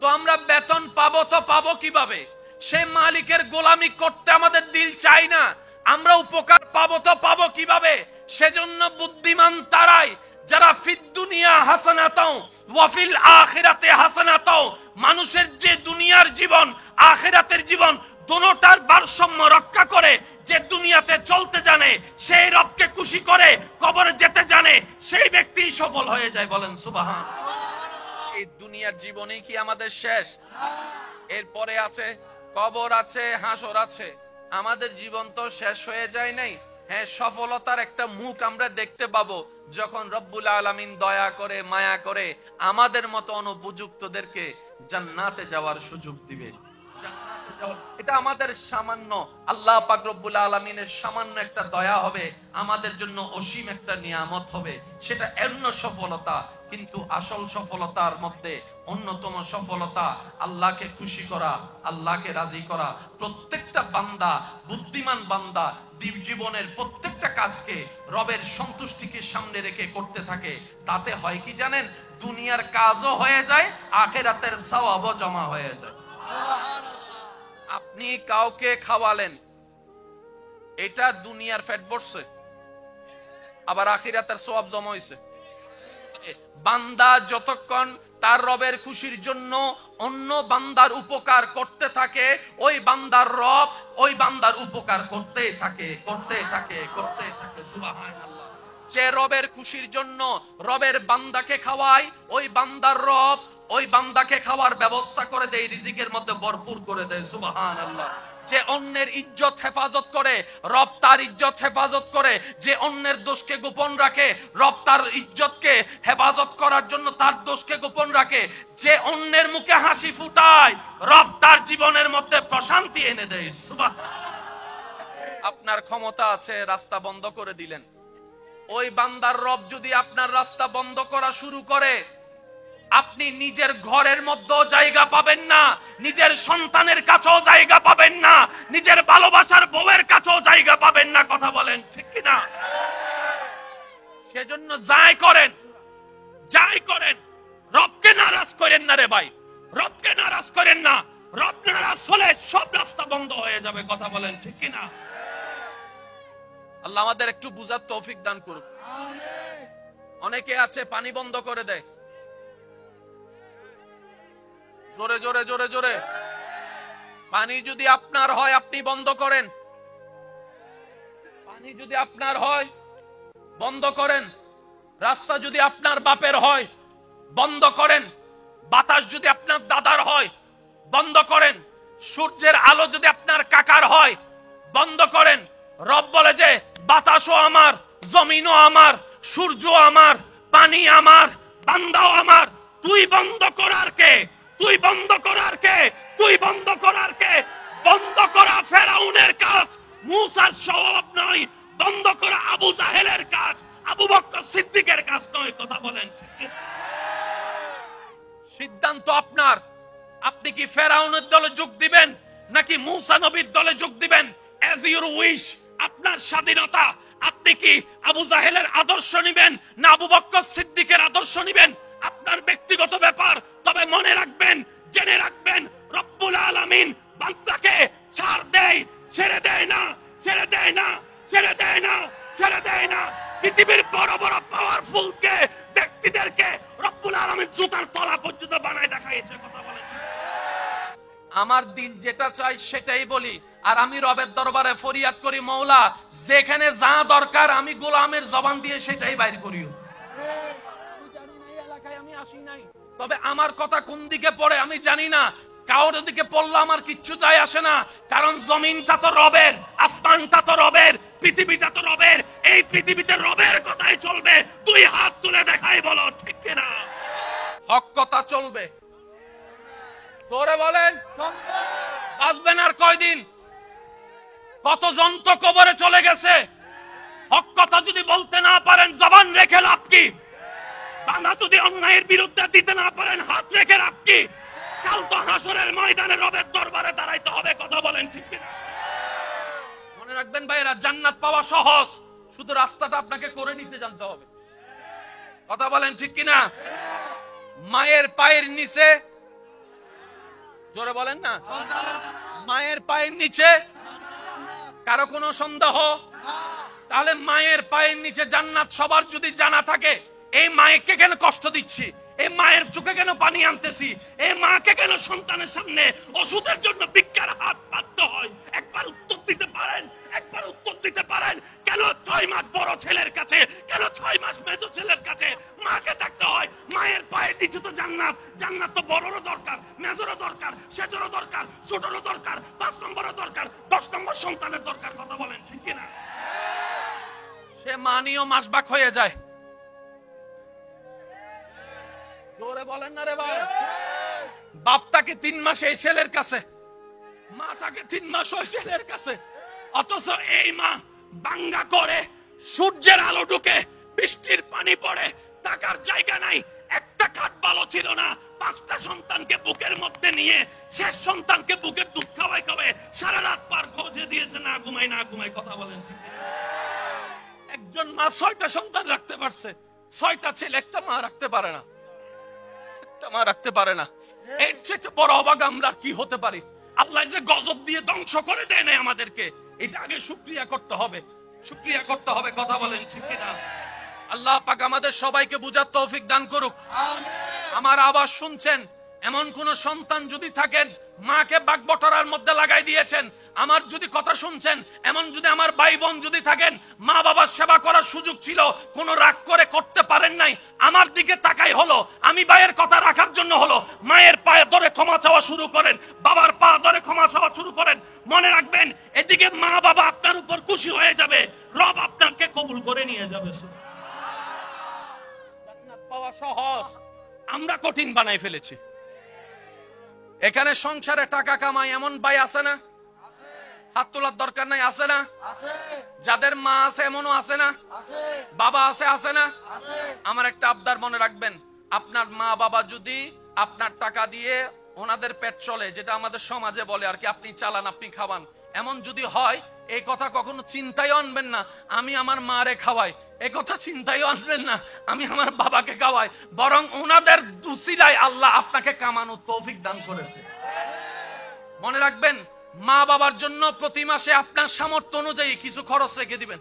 তো আমরা বেতন পাবো তো পাবো কিভাবে? সেই মালিকের গোলামি করতে আমাদের দিল চাই না, আমরা উপকার পাবো তো পাবো কিভাবে? সেজন্য বুদ্ধিমান তারাই যারা ফিদ দুনিয়া হাসানাতাও ওয়া ফিল আখিরাতে হাসানাতাও, মানুষের যে দুনিয়ার জীবন আখিরাতের জীবন দুটোটার ভারসাম্য রক্ষা করে, যে দুনিয়াতে চলতে জানে, সেই রবকে খুশি করে কবরে যেতে জানে, সেই ব্যক্তি সফল হয়ে যায়। বলেন সুবহানাল্লাহ। এই দুনিয়ার জীবনেই কি আমাদের শেষ? এরপরে আছে কবর, আছে হাসর আছে। আমাদের জীবন তো শেষ হয়ে যায় নাই। হ্যাঁ, সফলতার একটা মুখ আমরা দেখতে পাবো যখন রব্বুল আলামিন দয়া করে মায়া করে আমাদের মতো অনুপযুক্তদেরকে জান্নাতে যাওয়ার সুযোগ দিবে। এটা আমাদের সামান্য, আল্লাহ পাক রব্বুল আলামিনের সামান্য একটা দয়া হবে, আমাদের জন্য অসীম একটা নিয়ামত হবে, সেটা এমন সফলতা। কিন্তু আসল সফলতার মধ্যে অন্যতম সফলতা আল্লাহকে খুশি করা, আল্লাহকে রাজি করা। প্রত্যেকটা বান্দা, বুদ্ধিমান বান্দা জীবনের প্রত্যেকটা কাজকে রবের সন্তুষ্টিকে সামনে রেখে করতে থাকে। তাতে হয় কি জানেন? দুনিয়ার কাজও হয়ে যায়, আখিরাতের সওয়াবও জমা হয়ে যায়। আপনি কাউকে খাওয়ালেন, এটা দুনিয়ার পেট ভরছে, আবার আখিরাতের সওয়াব জমা হইছে। বান্দা যতক্ষণ তার রবের খুশির জন্য অন্য বান্দার উপকার করতে থাকে, ওই বান্দার রব ওই বান্দার উপকার করতেই থাকে, করতেই থাকে, করতেই থাকে। সুবহানাল্লাহ। যে রবের খুশির জন্য রবের বান্দাকে খাওয়ায়, ওই বান্দার রব ওই বান্দাকে খাওয়ার ব্যবস্থা করে দেয়, রিজিকের মধ্যে ভরপুর করে দেয়। সুবহানাল্লাহ। যে অন্যের ইজ্জত হেফাজত করে, রব তার ইজ্জত হেফাজত করে। যে অন্যের দোষকে গোপন রাখে, রব তার ইজ্জতকে হেফাজত করার জন্য তার দোষকে গোপন রাখে। যে অন্যের মুখে হাসি ফুটায়, রব তার জীবনের মধ্যে প্রশান্তি এনে দেয়। সুবহানাল্লাহ। আপনার ক্ষমতা আছে, রাস্তা বন্ধ করে দিলেন, ওই বান্দার রব যদি আপনার রাস্তা বন্ধ করা শুরু করে, আপনি নিজের ঘরের মধ্যেও জায়গা পাবেন না, নিজের সন্তানের কাছেও জায়গা পাবেন না, নিজের ভালোবাসার বউয়ের কাছেও জায়গা পাবেন না। কথা বলেন ঠিক কিনা? সেজন্য যাই করেন রবকে নারাজ করেন না রে ভাই, রবকে নারাজ করেন না। রব নারাজ হলে সব রাস্তা বন্ধ হয়ে যাবে। কথা বলেন ঠিক কিনা? আল্লাহ আমাদের একটু বুঝার তৌফিক দান করুক। অনেকে আছে পানি বন্ধ করে দেয়, জোরে জোরে জোরে জোরে। পানি যদি আপনার হয় আপনি বন্ধ করেন, পানি যদি আপনার হয় বন্ধ করেন। রাস্তা যদি আপনার বাপের হয় বন্ধ করেন, বাতাস যদি আপনার দাদার হয় বন্ধ করেন, সূর্যের আলো যদি আপনার কাকার হয় বন্ধ করেন। রব বলে যে বাতাসও আমার, জমিনও আমার, সূর্য আমার, পানি আমার, বান্দাও আমার। তুই বন্ধ করার কে? তুই বন্ধ করার কে? তুই বন্ধ করার কে? বন্ধ করা ফেরাউনের কাজ, মুসার স্বভাব নয়। বন্ধ করা আবু জাহেলের কাজ, আবু বকর সিদ্দিকের কাজ নয়। কথা বলেন। সিদ্ধান্ত আপনার। আপনি কি ফেরাউনের দলে যোগ দিবেন নাকি মুসা নবীর দলে যোগ দিবেন? এজ ইউর উইশ, আপনার স্বাধীনতা। আপনি কি আবু জাহেলের আদর্শ নিবেন না আবু বকর সিদ্দিকের আদর্শ নিবেন? আপনার ব্যক্তিগত ব্যাপার। তবে মনে রাখবেন, জেনে রাখবেন, রব্বুল আলামিন বান্দাকে ছাড় দেয়, ছেড়ে দেয় না, ছেড়ে দেয় না, ছেড়ে দেয় না, ছেড়ে দেয় না। পৃথিবীর বড় বড় পাওয়ারফুল কে ব্যক্তিদেরকে রব্বুল আলামিন জুতার তলা পর্যন্ত বানায় দেখাইছে। কথা বলেন। আমার দিল যেটা চাই সেটাই বলি, আর আমি রবের দরবারে ফরিয়াদ করি, মওলা যেখানে যা দরকার আমি গোলামের জবান দিয়ে সেটাই বাইর করিও। এলাকায় আমি আসি নাই, তবে আমার কথা কোন দিকে পড়ে আমি জানি না। কারোর দিকে পড়লে আমার কিচ্ছু যায় আসে না, কারণ জমিনটা তো রবের, আসমানটা তো রবের, পৃথিবীটা তো রবের। এই পৃথিবীতে রবের কথাই চলবে। তুই হাত তুলে দেখাই, বলো ঠিক কিনা? হক কথা চলবে। জোরে বলেন। বাঁচবেন আর কয়দিন? কতজন তো কবরে চলে গেছে। হক কথা যদি বলতে না পারেন জবান রেখে লাভ কি? বাধা যদি অন্যায়ের বিরুদ্ধে দিতে না পারেন হাত রেখে লাভ কি? কাল তো হাসরের ময়দানে রবের দরবারে দাঁড়াইতে হবে। কথা বলেন ঠিক কিনা? মনে রাখবেন ভাইরা, জান্নাত পাওয়া সহজ, শুধু রাস্তাটা আপনাকে করে নিতে জানতে হবে। কথা বলেন ঠিক কিনা? মায়ের পায়ের নিচে, জোরে বলেন না, মায়ের পায়ের নিচে কারো কোনো সন্দেহ? তাহলে মায়ের পায়ের নিচে জান্নাত সবার যদি জানা থাকে, এই মায়েরকে কেন কষ্ট দিচ্ছি? এই মায়ের চোখে কেন পানি আনতেছি? এই মাকে কেন সন্তানের সামনে ওষুধের জন্য ভিক্ষার হাত পাততে হয়? একবার উত্তর দিতে পারেন? একবার উত্তর দিতে পারেন? কেন 6 মাস বড় ছেলের কাছে, কেন 6 মাস মেজো ছেলের কাছে মাকে থাকতে হয়? মায়ের পায়ের নিচে তো জান্নাত। জান্নাত তো বড়রও দরকার, মেজরও দরকার, সেজরও দরকার, ছোটরও দরকার, 5 নম্বরও দরকার, 10 নম্বর সন্তানের দরকার। কথা বলেন ঠিক কিনা? সে মানিও মাসবাক হয়ে যায়। জোরে বলেন না রে ভাই। বাপ থাকে 3 মাস এই ছেলের কাছে, মা থাকে 3 মাস ওই ছেলের কাছে, অথচ এই মা বাঙ্গা করে, সূর্যের আলো ঢুকে, বৃষ্টির পানি পড়ে, থাকার জায়গা নাই, একটা খাট ভালো ছিল না, 5টা সন্তানকে বুকের মধ্যে নিয়ে, শেষ সন্তানকে বুকের দুধ খাওয়াই খাওয়াই সারা রাত পার খোঁজে দিয়েছে, না ঘুমাই না ঘুমাই। কথা বলেন ঠিক? একজন মা 6টা সন্তান রাখতে পারছে, 6টা ছেলে একটা মা রাখতে পারে না, একটা মা রাখতে পারে না। এর চেয়ে বড় অবাক আমরা কি হতে পারি? আল্লাহ যে গজব দিয়ে ধ্বংস করে দেয় না আমাদেরকে, এটা আগে শুকরিয়া করতে হবে, শুকরিয়া করতে হবে। কথা বলেন ঠিক কিনা? আল্লাহ পাক আমাদের সবাইকে বুঝার তৌফিক দান করুক। আমার আওয়াজ শুনছেন? এমন কোন সন্তান যদি থাকেন মাকে বাগবটরার মধ্যে লাগাই দিয়েছেন, আমার যদি কথা শুনছেন, এমন যদি আমার ভাই বোন যদি থাকেন মা বাবার সেবা করার সুযোগ ছিল, কোন রাগ করে করতে পারেন নাই, আমার দিকে তাকাই হলো, আমি ভাইয়ের কথা রাখার জন্য হলো, মায়ের পায়ে ধরে ক্ষমা চাওয়া শুরু করেন, বাবার পা ধরে ক্ষমা চাওয়া শুরু করেন। মনে রাখবেন, এদিকে মা বাবা আপনার উপর খুশি হয়ে যাবে, রব আপনাকে কবুল করে নিয়ে যাবে। জান্নাত পাওয়া সহজ, আমরা কঠিন বানাই ফেলেছি। এখানে সংসারে টাকা কামাই এমন ভাই আছে না? হাত তোলার দরকার নাই, আছে না? যাদের মা আছে এমনও আছে না? বাবা আছে, আছে না? আমার একটা আবদার মনে রাখবেন, আপনার মা বাবা যদি আপনার টাকা দিয়ে ওনাদের পেট চলে, যেটা আমাদের সমাজে বলে আর কি, আপনি চালান আপনি খাওয়ান, এমন যদি হয়, এই কথা কখনো চিন্তায় আনবেন না আমি আমার মারে খাওয়াই, এই কথা চিন্তায় আনবেন না আমি আমার বাবাকে খাওয়াই, বরং ওনাদের দুসিলায় আল্লাহ আপনাকে কামানোর তৌফিক দান করেছে। মনে রাখবেন, মা বাবার জন্য প্রতি মাসে আপনার সামর্থ্য অনুযায়ী কিছু খরচ রেখে দিবেন।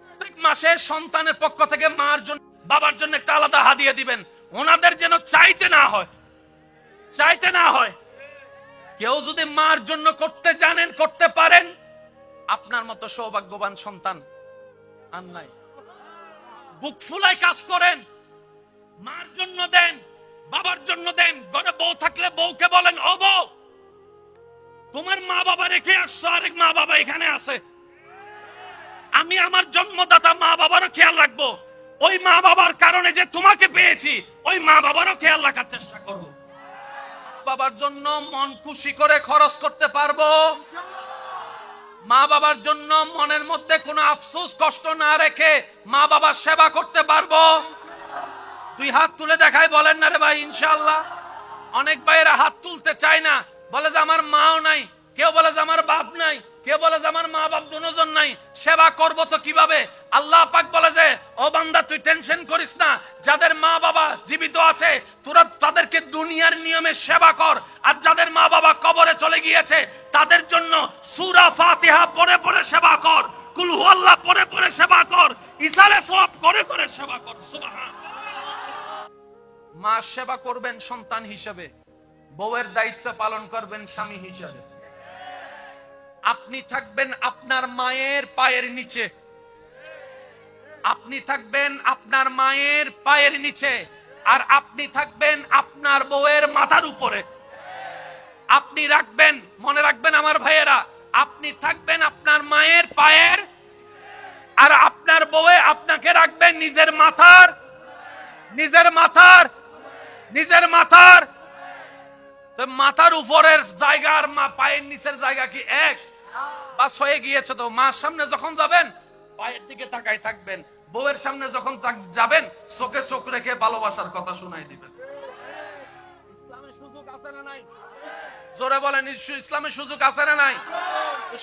প্রত্যেক মাসে সন্তানের পক্ষ থেকে মার জন্য বাবার জন্য একটা আলাদা হাদিয়া দিবেন, ওনাদের যেন চাইতে না হয়, চাইতে না হয়। কেউ যদি মার জন্য করতে জানেন, করতে পারেন, আপনার মতো সৌভাগ্যবান সন্তান আর নাই। বুক ফুলায় কাজ করেন, মার জন্য দেন, বাবার জন্য দেন। ঘরে বউ থাকলে বউকে বলেন, ও বউ, তোমার মা বাবা রেখে আসছো, আরেক মা বাবা এখানে আছে, আমি আমার জন্মদাতা মা বাবারও খেয়াল রাখবো। ওই মা বাবার কারণে যে তোমাকে পেয়েছি, ওই মা বাবারও খেয়াল রাখার চেষ্টা করবো। বাবার জন্য মন খুশি করে খরচ করতে পারবো, মা বাবার জন্য মনের মধ্যে কোনো আফসোস কষ্ট না রেখে মা বাবার সেবা করতে পারবো। দুই হাত তুলে দেখাই বলেন না রে ভাই ইনশাআল্লাহ। অনেক ভাইয়েরা হাত তুলতে চায় না, বলে যে আমার মাও নাই, কেউ বলে যে আমার বাপ নাই, কেউ বলে যে আমার মা বাপ দুজন নাই, সেবা করব তো কিভাবে? আল্লাহ পাক বলে যে, ও বান্দা তুই টেনশন করিস না, যাদের মা বাবা জীবিত আছে তোরা তাদেরকে দুনিয়ার নিয়মে সেবা কর, আর যাদের মা বাবা কবরে চলে গিয়েছে তাদের জন্য সূরা ফাতিহা পড়ে পড়ে সেবা কর, কুল হুয়াল্লাহ পড়ে পড়ে সেবা কর, ইসালে সওয়াব করে করে সেবা কর। সুবহান। মা সেবা করবেন সন্তান হিসেবে, বউয়ের দায়িত্ব পালন করবেন স্বামী হিসেবে। আপনি থাকবেন আপনার মায়ের পায়ের নিচে, আপনি থাকবেন আপনার মায়ের পায়ের নিচে, আর আপনি থাকবেন আপনার বউয়ের মাথার উপরে। আপনি রাখবেন, মনে রাখবেন আমার ভাইয়েরা, আপনি থাকবেন আপনার মায়ের পায়ের, আর আপনার বউয়ে আপনাকে রাখবেন নিজের মাথার, নিজের মাথার, নিজের মাথার। মাথার উপরের জায়গা আর মা পায়ের নিচের জায়গা কি এক? বাস হয়ে গিয়েছে তো। মার সামনে যখন যাবেন পায়ের দিকে তাকাই থাকবেন, বউয়ের সামনে যখন যাবেন চোখে চোখ রেখে ভালোবাসার কথা শোনাই দিবেন। ইসলামের সুযোগ আছে না নাই? জোরে বলেন, ইসলামের সুযোগ আছে না নাই?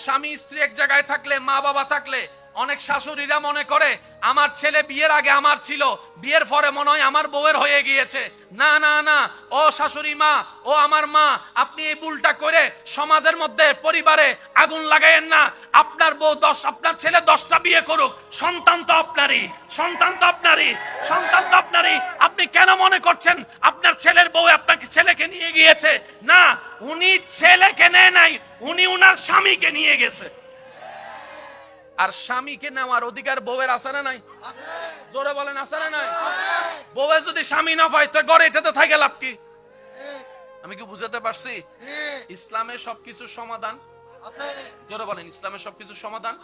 স্বামী স্ত্রী এক জায়গায় থাকলে, মা বাবা থাকলে, অনেক শাশুড়িরা মনে করে আমার ছেলে বিয়ের আগে আমার ছিল, বিয়ের পরে মনে হয় আমার বউয়ের হয়ে গিয়েছে। না না না, ও শাশুড়ি মা, ও আমার মা, আপনি এই ভুলটা করে সমাজের মধ্যে পরিবারে আগুন লাগাইয়েন না। আপনার বউ আপনার ছেলে 10টা বিয়ে করুক, সন্তান তো আপনারই, সন্তান তো আপনারই, সন্তান তো আপনারই। আপনি কেন মনে করছেন আপনার ছেলের বউ আপনাকে ছেলেকে নিয়ে গিয়েছে? না, উনি ছেলেকে নেয় নাই, উনি উনার স্বামীকে নিয়ে গেছে। আর স্বামীকে নেওয়ার অধিকার বউয়ের আছে না নাই? জোরে বলেন, আছে না নাই? বউয়ে যদি স্বামী না পায় তো ঘরে এটাতে থাকে লাভ কি? আমি কি বুঝাতে পারছি? ইসলামের সবকিছু সমাধান। জোরে বলেন, ইসলামের সবকিছু সমাধান।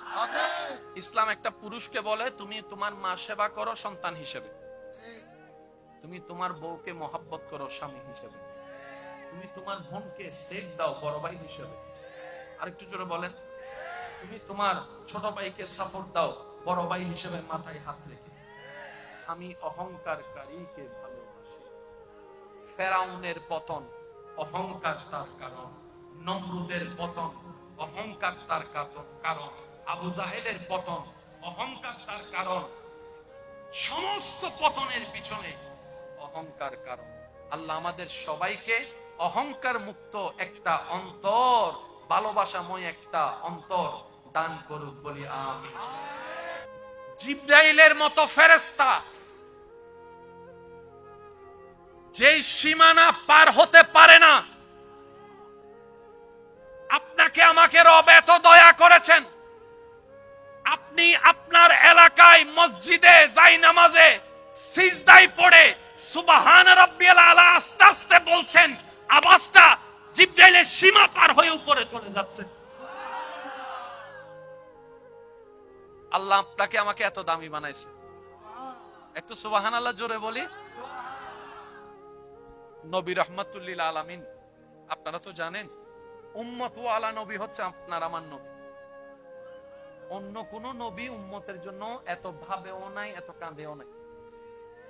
ইসলাম একটা পুরুষকে বলে তুমি তোমার মা সেবা করো সন্তান হিসেবে, তুমি তোমার বউকে মহব্বত করো স্বামী হিসেবে, তুমি তোমার বোনকে সেফ দাও বড় ভাই হিসেবে। আরেকটু জোরে বলেন, তুমি তোমার ছোট ভাইকে সাপোর্ট দাও বড় ভাই হিসেবে মাথায় হাত রেখে। আমি অহংকারকারীকে ভালোবাসি। ফেরাউনের পতন অহংকার তার কারণ, নমরুদের পতন অহংকার তার কারণ, আবু জাহেলের পতন অহংকার তার কারণ। সমস্ত পতনের পিছনে অহংকার কারণ। আল্লাহ আমাদের সবাইকে অহংকার মুক্ত একটা অন্তর, ভালোবাসাময় একটা অন্তর দান করুক, বলি আমিন। জিবরাইলের মতো ফেরেশতা যেই সীমানা পার হতে পারে না, আপনাকে আমাকে রব এত দয়া করেছেন, আপনি আপনার এলাকায় মসজিদে যাই নামাজে সিজদায় পড়ে সুবহান রাব্বিয়াল আলা আস্তে আস্তে বলছেন, আওয়াজটা জিবরাইলের সীমা পার হয়ে উপরে চলে যাচ্ছে। আল্লাহ আপনাকে আমাকে এত দামি বানাইছে, একটু সুবহানাল্লাহ জোরে বলি। নবী রাহমাতুল লিল আলামিন, আপনারা তো জানেন উম্মত ওয়ালা নবী হচ্ছে আপনার আমার নবী। অন্য কোন নবী উম্মতের জন্য এত ভাবেও নাই, এত কাঁদেও নাই।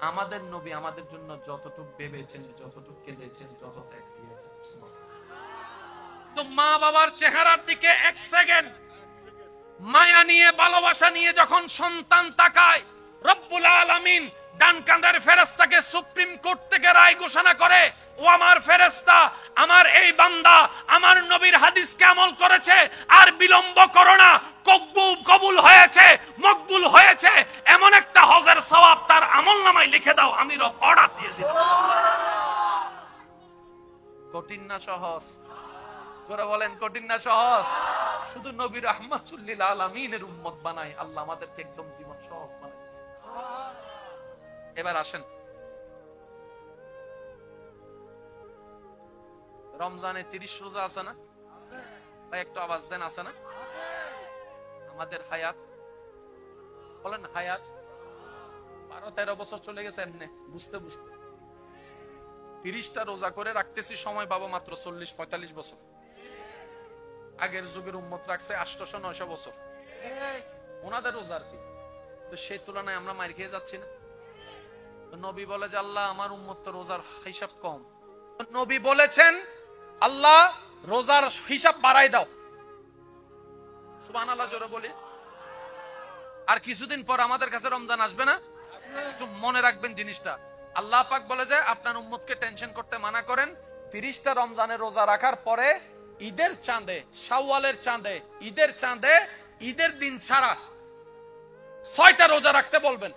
আমাদের নবী আমাদের জন্য যতটুকু ভেবেছেন, যতটুকু কেঁদেছেন, যত ত্যাগ দিয়েছেন। তো মা বাবার চেহারার দিকে এক সেকেন্ড মায়া নিয়ে, ভালোবাসা নিয়ে যখন সন্তান তাকায়, রব্বুল আলামিন ডান কাঁধের ফেরেশতাকে সুপ্রিম কোর্ট থেকে রায় ঘোষণা করে, ও আমার ফেরেশতা, আমার এই বান্দা আমার নবীর হাদিসকে আমল করেছে, আর বিলম্ব করো না, কবুল হয়েছে, মকবুল হয়েছে, এমন একটা হজের সওয়াব তার আমলনামায় লিখে দাও, আমি রব অর্ডার দিয়েছি। কঠিন না সহজ? তোরা বলেন কঠিন না সহজ? শুধু নবী রাহমাতুল লিল আলামিনের উম্মত বানাই, আল্লাহ আমাদেরকে একদম জীবন সহজ বানাইছে। এবার আসেন, রমজানে 30 রোজা আছে না ভাই? একটু আওয়াজ দেন, আছে না? আমাদের হায়াত, বলেন হায়াত 12-13 বছর চলে গেছে এমনি বুঝতে বুঝতে। 30টা রোজা করে রাখতেছি, সময় পাবো মাত্র 40-45 বছর। আগের যুগের উম্মত রাখছে 800-900 বছর, ওনাদের রোজার কি। তো সেই তুলনায় আমরা মার খেয়ে যাচ্ছি না? নবী বলে যে আল্লাহ আমার উম্মত তো রোজার হিসাব কম। নবী বলেছেন আল্লাহ রোজার হিসাব বাড়াই দাও। সুবহানাল্লাহ জোরে বলি। আর কিছুদিন পর আমাদের কাছে রমজান আসবে না? একটু মনে রাখবেন জিনিসটা। আল্লাহ পাক বলে যে আপনার উম্মতকে টেনশন করতে মানা করেন। 30টা রমজানের রোজা রাখার পরে ঈদের চাঁদে, শাওয়ালের চাঁদে, ঈদের চাঁদে, ঈদের দিন ছাড়া 6টা রোজা রাখতে বলবেন।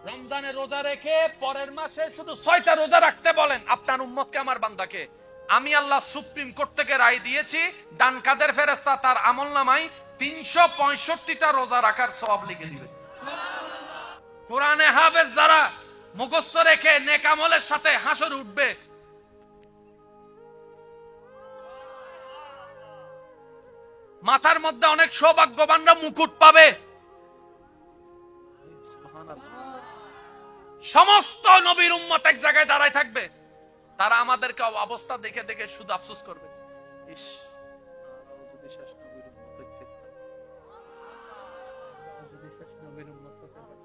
রমজানের রোজা রেখে পরের মাসে শুধু 6টা রোজা রাখতে বলেন আপনার উম্মতকে, আমার বান্দাকে। আমি আল্লাহ সুপ্রিম কোর্ট থেকে রায় দিয়েছি, ডান কাদের ফেরেশতা তার আমলনামায় 365টা রোজা রাখার সওয়াব লিখে দিবে। কোরআনে হাফেজ যারা মুখস্থ রেখে নেক আমলের সাথে হাসর উঠবে, মাথার মধ্যে অনেক সৌভাগ্যবানরা মুকুট পাবে। সমস্ত নবীর উম্মত এক জায়গায় দাঁড়ায় থাকবে, তারা আমাদেরকে অবস্থা দেখে দেখে শুধু আফসোস করবে, ইস যদি শেষ নবীর উম্মত হইতে, যদি শেষ নবীর উম্মত হতে পারে।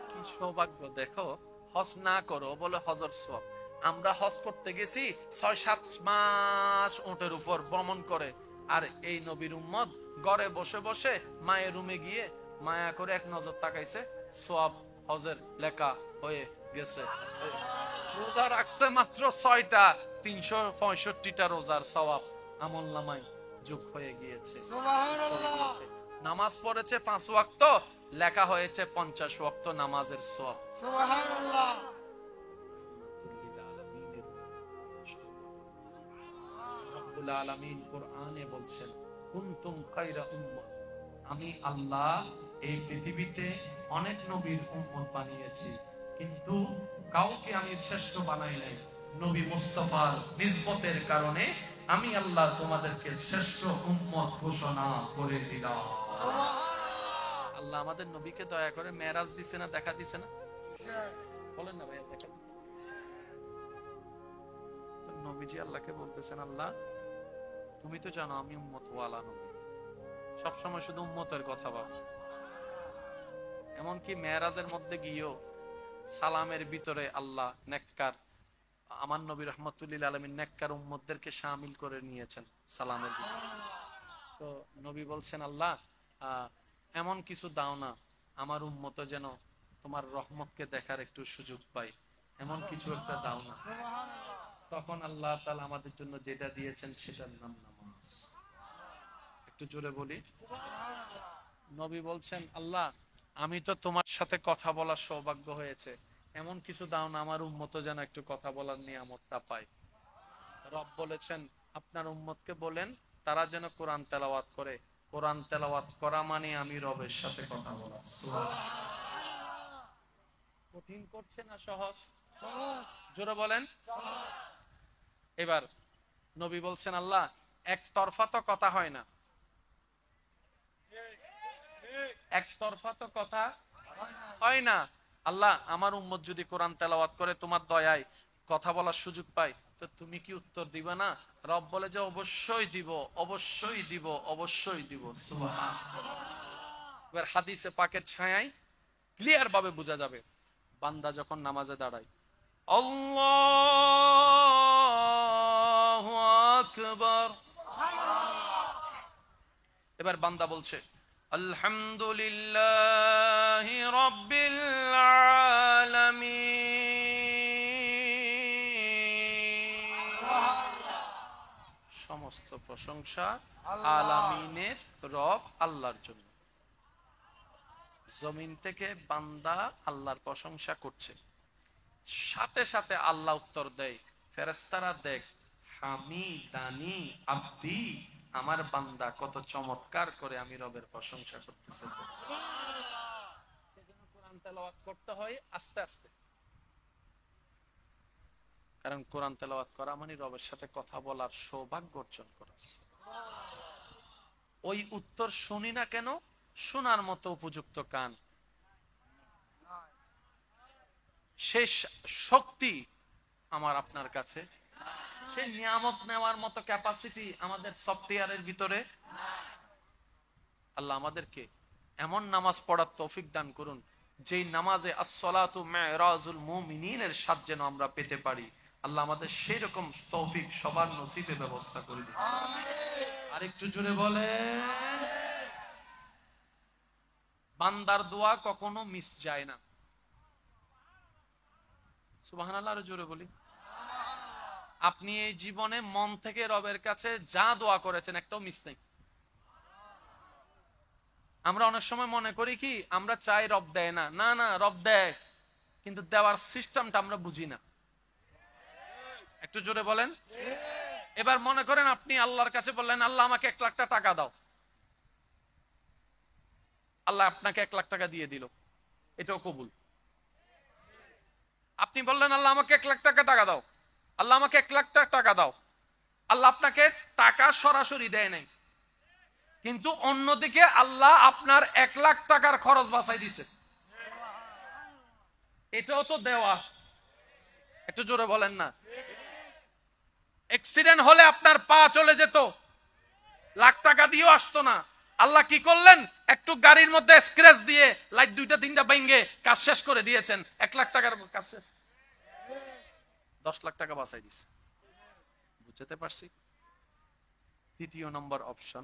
কি সৌভাগ্য দেখো, হজ না করো বলে হজর সওয়াব। আমরা হজ করতে গেছি 6-7 মাস উটের উপর ভ্রমণ করে, আর এই নবীর উম্মত ঘরে বসে বসে মায়ের রুমে গিয়ে মায়া করে এক নজর তাকাইছে, সওয়াব হজের লেখা হয়ে গেছে। রোজা রাখছে মাত্র 6টা, 365টা রোজার সওয়াব আমলনামায় যোগ হয়ে গিয়েছে। সুবহানাল্লাহ। নামাজ পড়েছে 5 ওয়াক্ত, লেখা হয়েছে 50 ওয়াক্ত নামাজের সওয়াব। সুবহানাল্লাহ। রব্বুল আলামিন কোরআনে বলছেন কুনতুম খায়রা উম্মাহ, আমি আল্লাহ এই পৃথিবীতে অনেক নবীর উম্মত বানিয়েছি, কিন্তু কাউকে আমি শ্রেষ্ঠ বানাই নাই। নবী মুস্তাফার নিসবতের কারণে আমি আল্লাহ তোমাদেরকে শ্রেষ্ঠ উম্মত ঘোষণা করে দিলাম। আল্লাহ আমাদের নবীকে দয়া করে মেরাজ দিছে না, দেখা দিছে না? বলেন না ভাই, দেখা দিছে। নবীজি আল্লাহকে বলতেছেন আল্লাহ তুমি তো জানো আমি উম্মত ওয়ালা নবী, সবসময় শুধু উম্মতের কথা ভাবো। এমনকি মেরাজের মধ্যে গিয়েও সালামের ভিতরে আল্লাহ নেককার আমার নবী রাহমাতুল লিল আলামিন নেককার উম্মতদেরকে শামিল করে নিয়েছেন সালামের ভিতরে। তো নবী বলছেন আল্লাহ এমন কিছু দাও না আমার উম্মত যেন তোমার রহমতকে দেখার একটু সুযোগ পাই, এমন কিছু একটা দাও না। তখন আল্লাহ তাআলা আমাদের জন্য যেটা দিয়েছেন সেটার নাম নামাজ। একটু জোরে বলি। নবী বলছেন আল্লাহ আমি তো তোমার সাথে কথা বলার সৌভাগ্য হয়েছে, এমন কিছু দাও না আমার উম্মত যেন একটু কথা বলার নিয়ামতটা পায়। রব বলেছেন আপনার উম্মতকে বলেন তারা যেন কোরআন তেলাওয়াত করে। কোরআন তেলাওয়াত করা মানে আমি রবের সাথে কথা বলা। কঠিন করছে না সহজ? জোরে বলেন। এবার নবী বলছেন আল্লাহ একতরফা তো কথা হয় না, একতরফা তো কথা হয় না। আল্লাহ আমার উম্মত যদি কোরআন তেলাওয়াত করে তোমার দয়ায় কথা বলার সুযোগ পাই, তো তুমি কি উত্তর দিবা না? রব বলে যে অবশ্যই দিব, অবশ্যই দিব, অবশ্যই দিব। সুবহানাল্লাহ। এবার হাদিসে পাকের ছায়ায় ক্লিয়ার ভাবে বোঝা যাবে বান্দা যখন নামাজে দাঁড়ায় আল্লাহু আকবার, এবার বান্দা বলছে আলহামদুলিল্লাহি রাব্বিল আলামিন, সমস্ত প্রশংসা আলামিনের রব আল্লাহর জন্য। জমিন থেকে বান্দা আল্লাহর প্রশংসা করছে, সাথে সাথে আল্লাহ উত্তর দেয় ফেরেশতারা দেখ হামিদানি আব্দি, আমার বান্দা কত চমৎকার করে আমি রবের প্রশংসা করতেছে। সেজন্য কোরআন তেলাওয়াত করতে হয় আস্তে আস্তে, কারণ কোরআন তেলাওয়াত করা মানে রবের সাথে কথা বলার সৌভাগ্য অর্জন করা। ওই উত্তর শুনি না কেন? শোনার মতো উপযুক্ত কান, শেষ শক্তি আমার আপনার কাছে, সে নিয়ামত নেওয়ার মতো ক্যাপাসিটি আমাদের সফটওয়্যারের ভিতরে। আল্লাহ আমাদেরকে এমন নামাজ পড়ার তৌফিক দান করুন, যেই নামাজে as-সালাতু মিরাজুল মুমিনিনের স্বাদ যেন আমরা পেতে পারি। আল্লাহ আমাদের সেই রকম তৌফিক সবার নসিবে ব্যবস্থা করে দিন। আরেকটু জোরে বলে। বান্দার দোয়া কখনো মিস যায় না। সুবহানাল্লাহ, আরো জোরে বলি। আপনি এই জীবনে মন থেকে রবের কাছে যা দোয়া করেছেন একটাও মিস নেই। আমরা অনেক সময় মনে করি কি আমরা চাই রব দেয় না, না না রব দেয়, কিন্তু দেওয়ার সিস্টেমটা আমরা বুঝি না। একটু জোরে বলেন। এবার মনে করেন আপনি আল্লাহর কাছে বললেন আল্লাহ আমাকে 1 লাখ টাকা দাও, আল্লাহ আপনাকে 1 লাখ টাকা দিয়ে দিল, এটাও কবুল। আপনি বললেন আল্লাহ আমাকে 1 লাখ টাকা দাও, আল্লাহ আমাকে 1 লাখ টাকা দাও, আল্লাহ আপনাকে টাকা সরাসরি দেয় নাই, কিন্তু অন্যদিকে আল্লাহ আপনার 1 লাখ টাকার খরচ বাঁচাই দিছে, এটাও তো দেওয়া। একটু জোরে বলেন না। অ্যাক্সিডেন্ট হলে আপনার পা চলে যেত, লাখ টাকা দিয়েও আসতো না, আল্লাহ কি করলেন? একটু গাড়ির মধ্যে স্ক্র্যাচ দিয়ে লাইট 2-3টা ভেঙে কাজ শেষ করে দিয়েছেন, 1 লাখ টাকার কাজ শেষ, 10 লাখ টাকা বাঁচাই দিছে। বুঝতে পারছি? তৃতীয় নম্বর অপশন,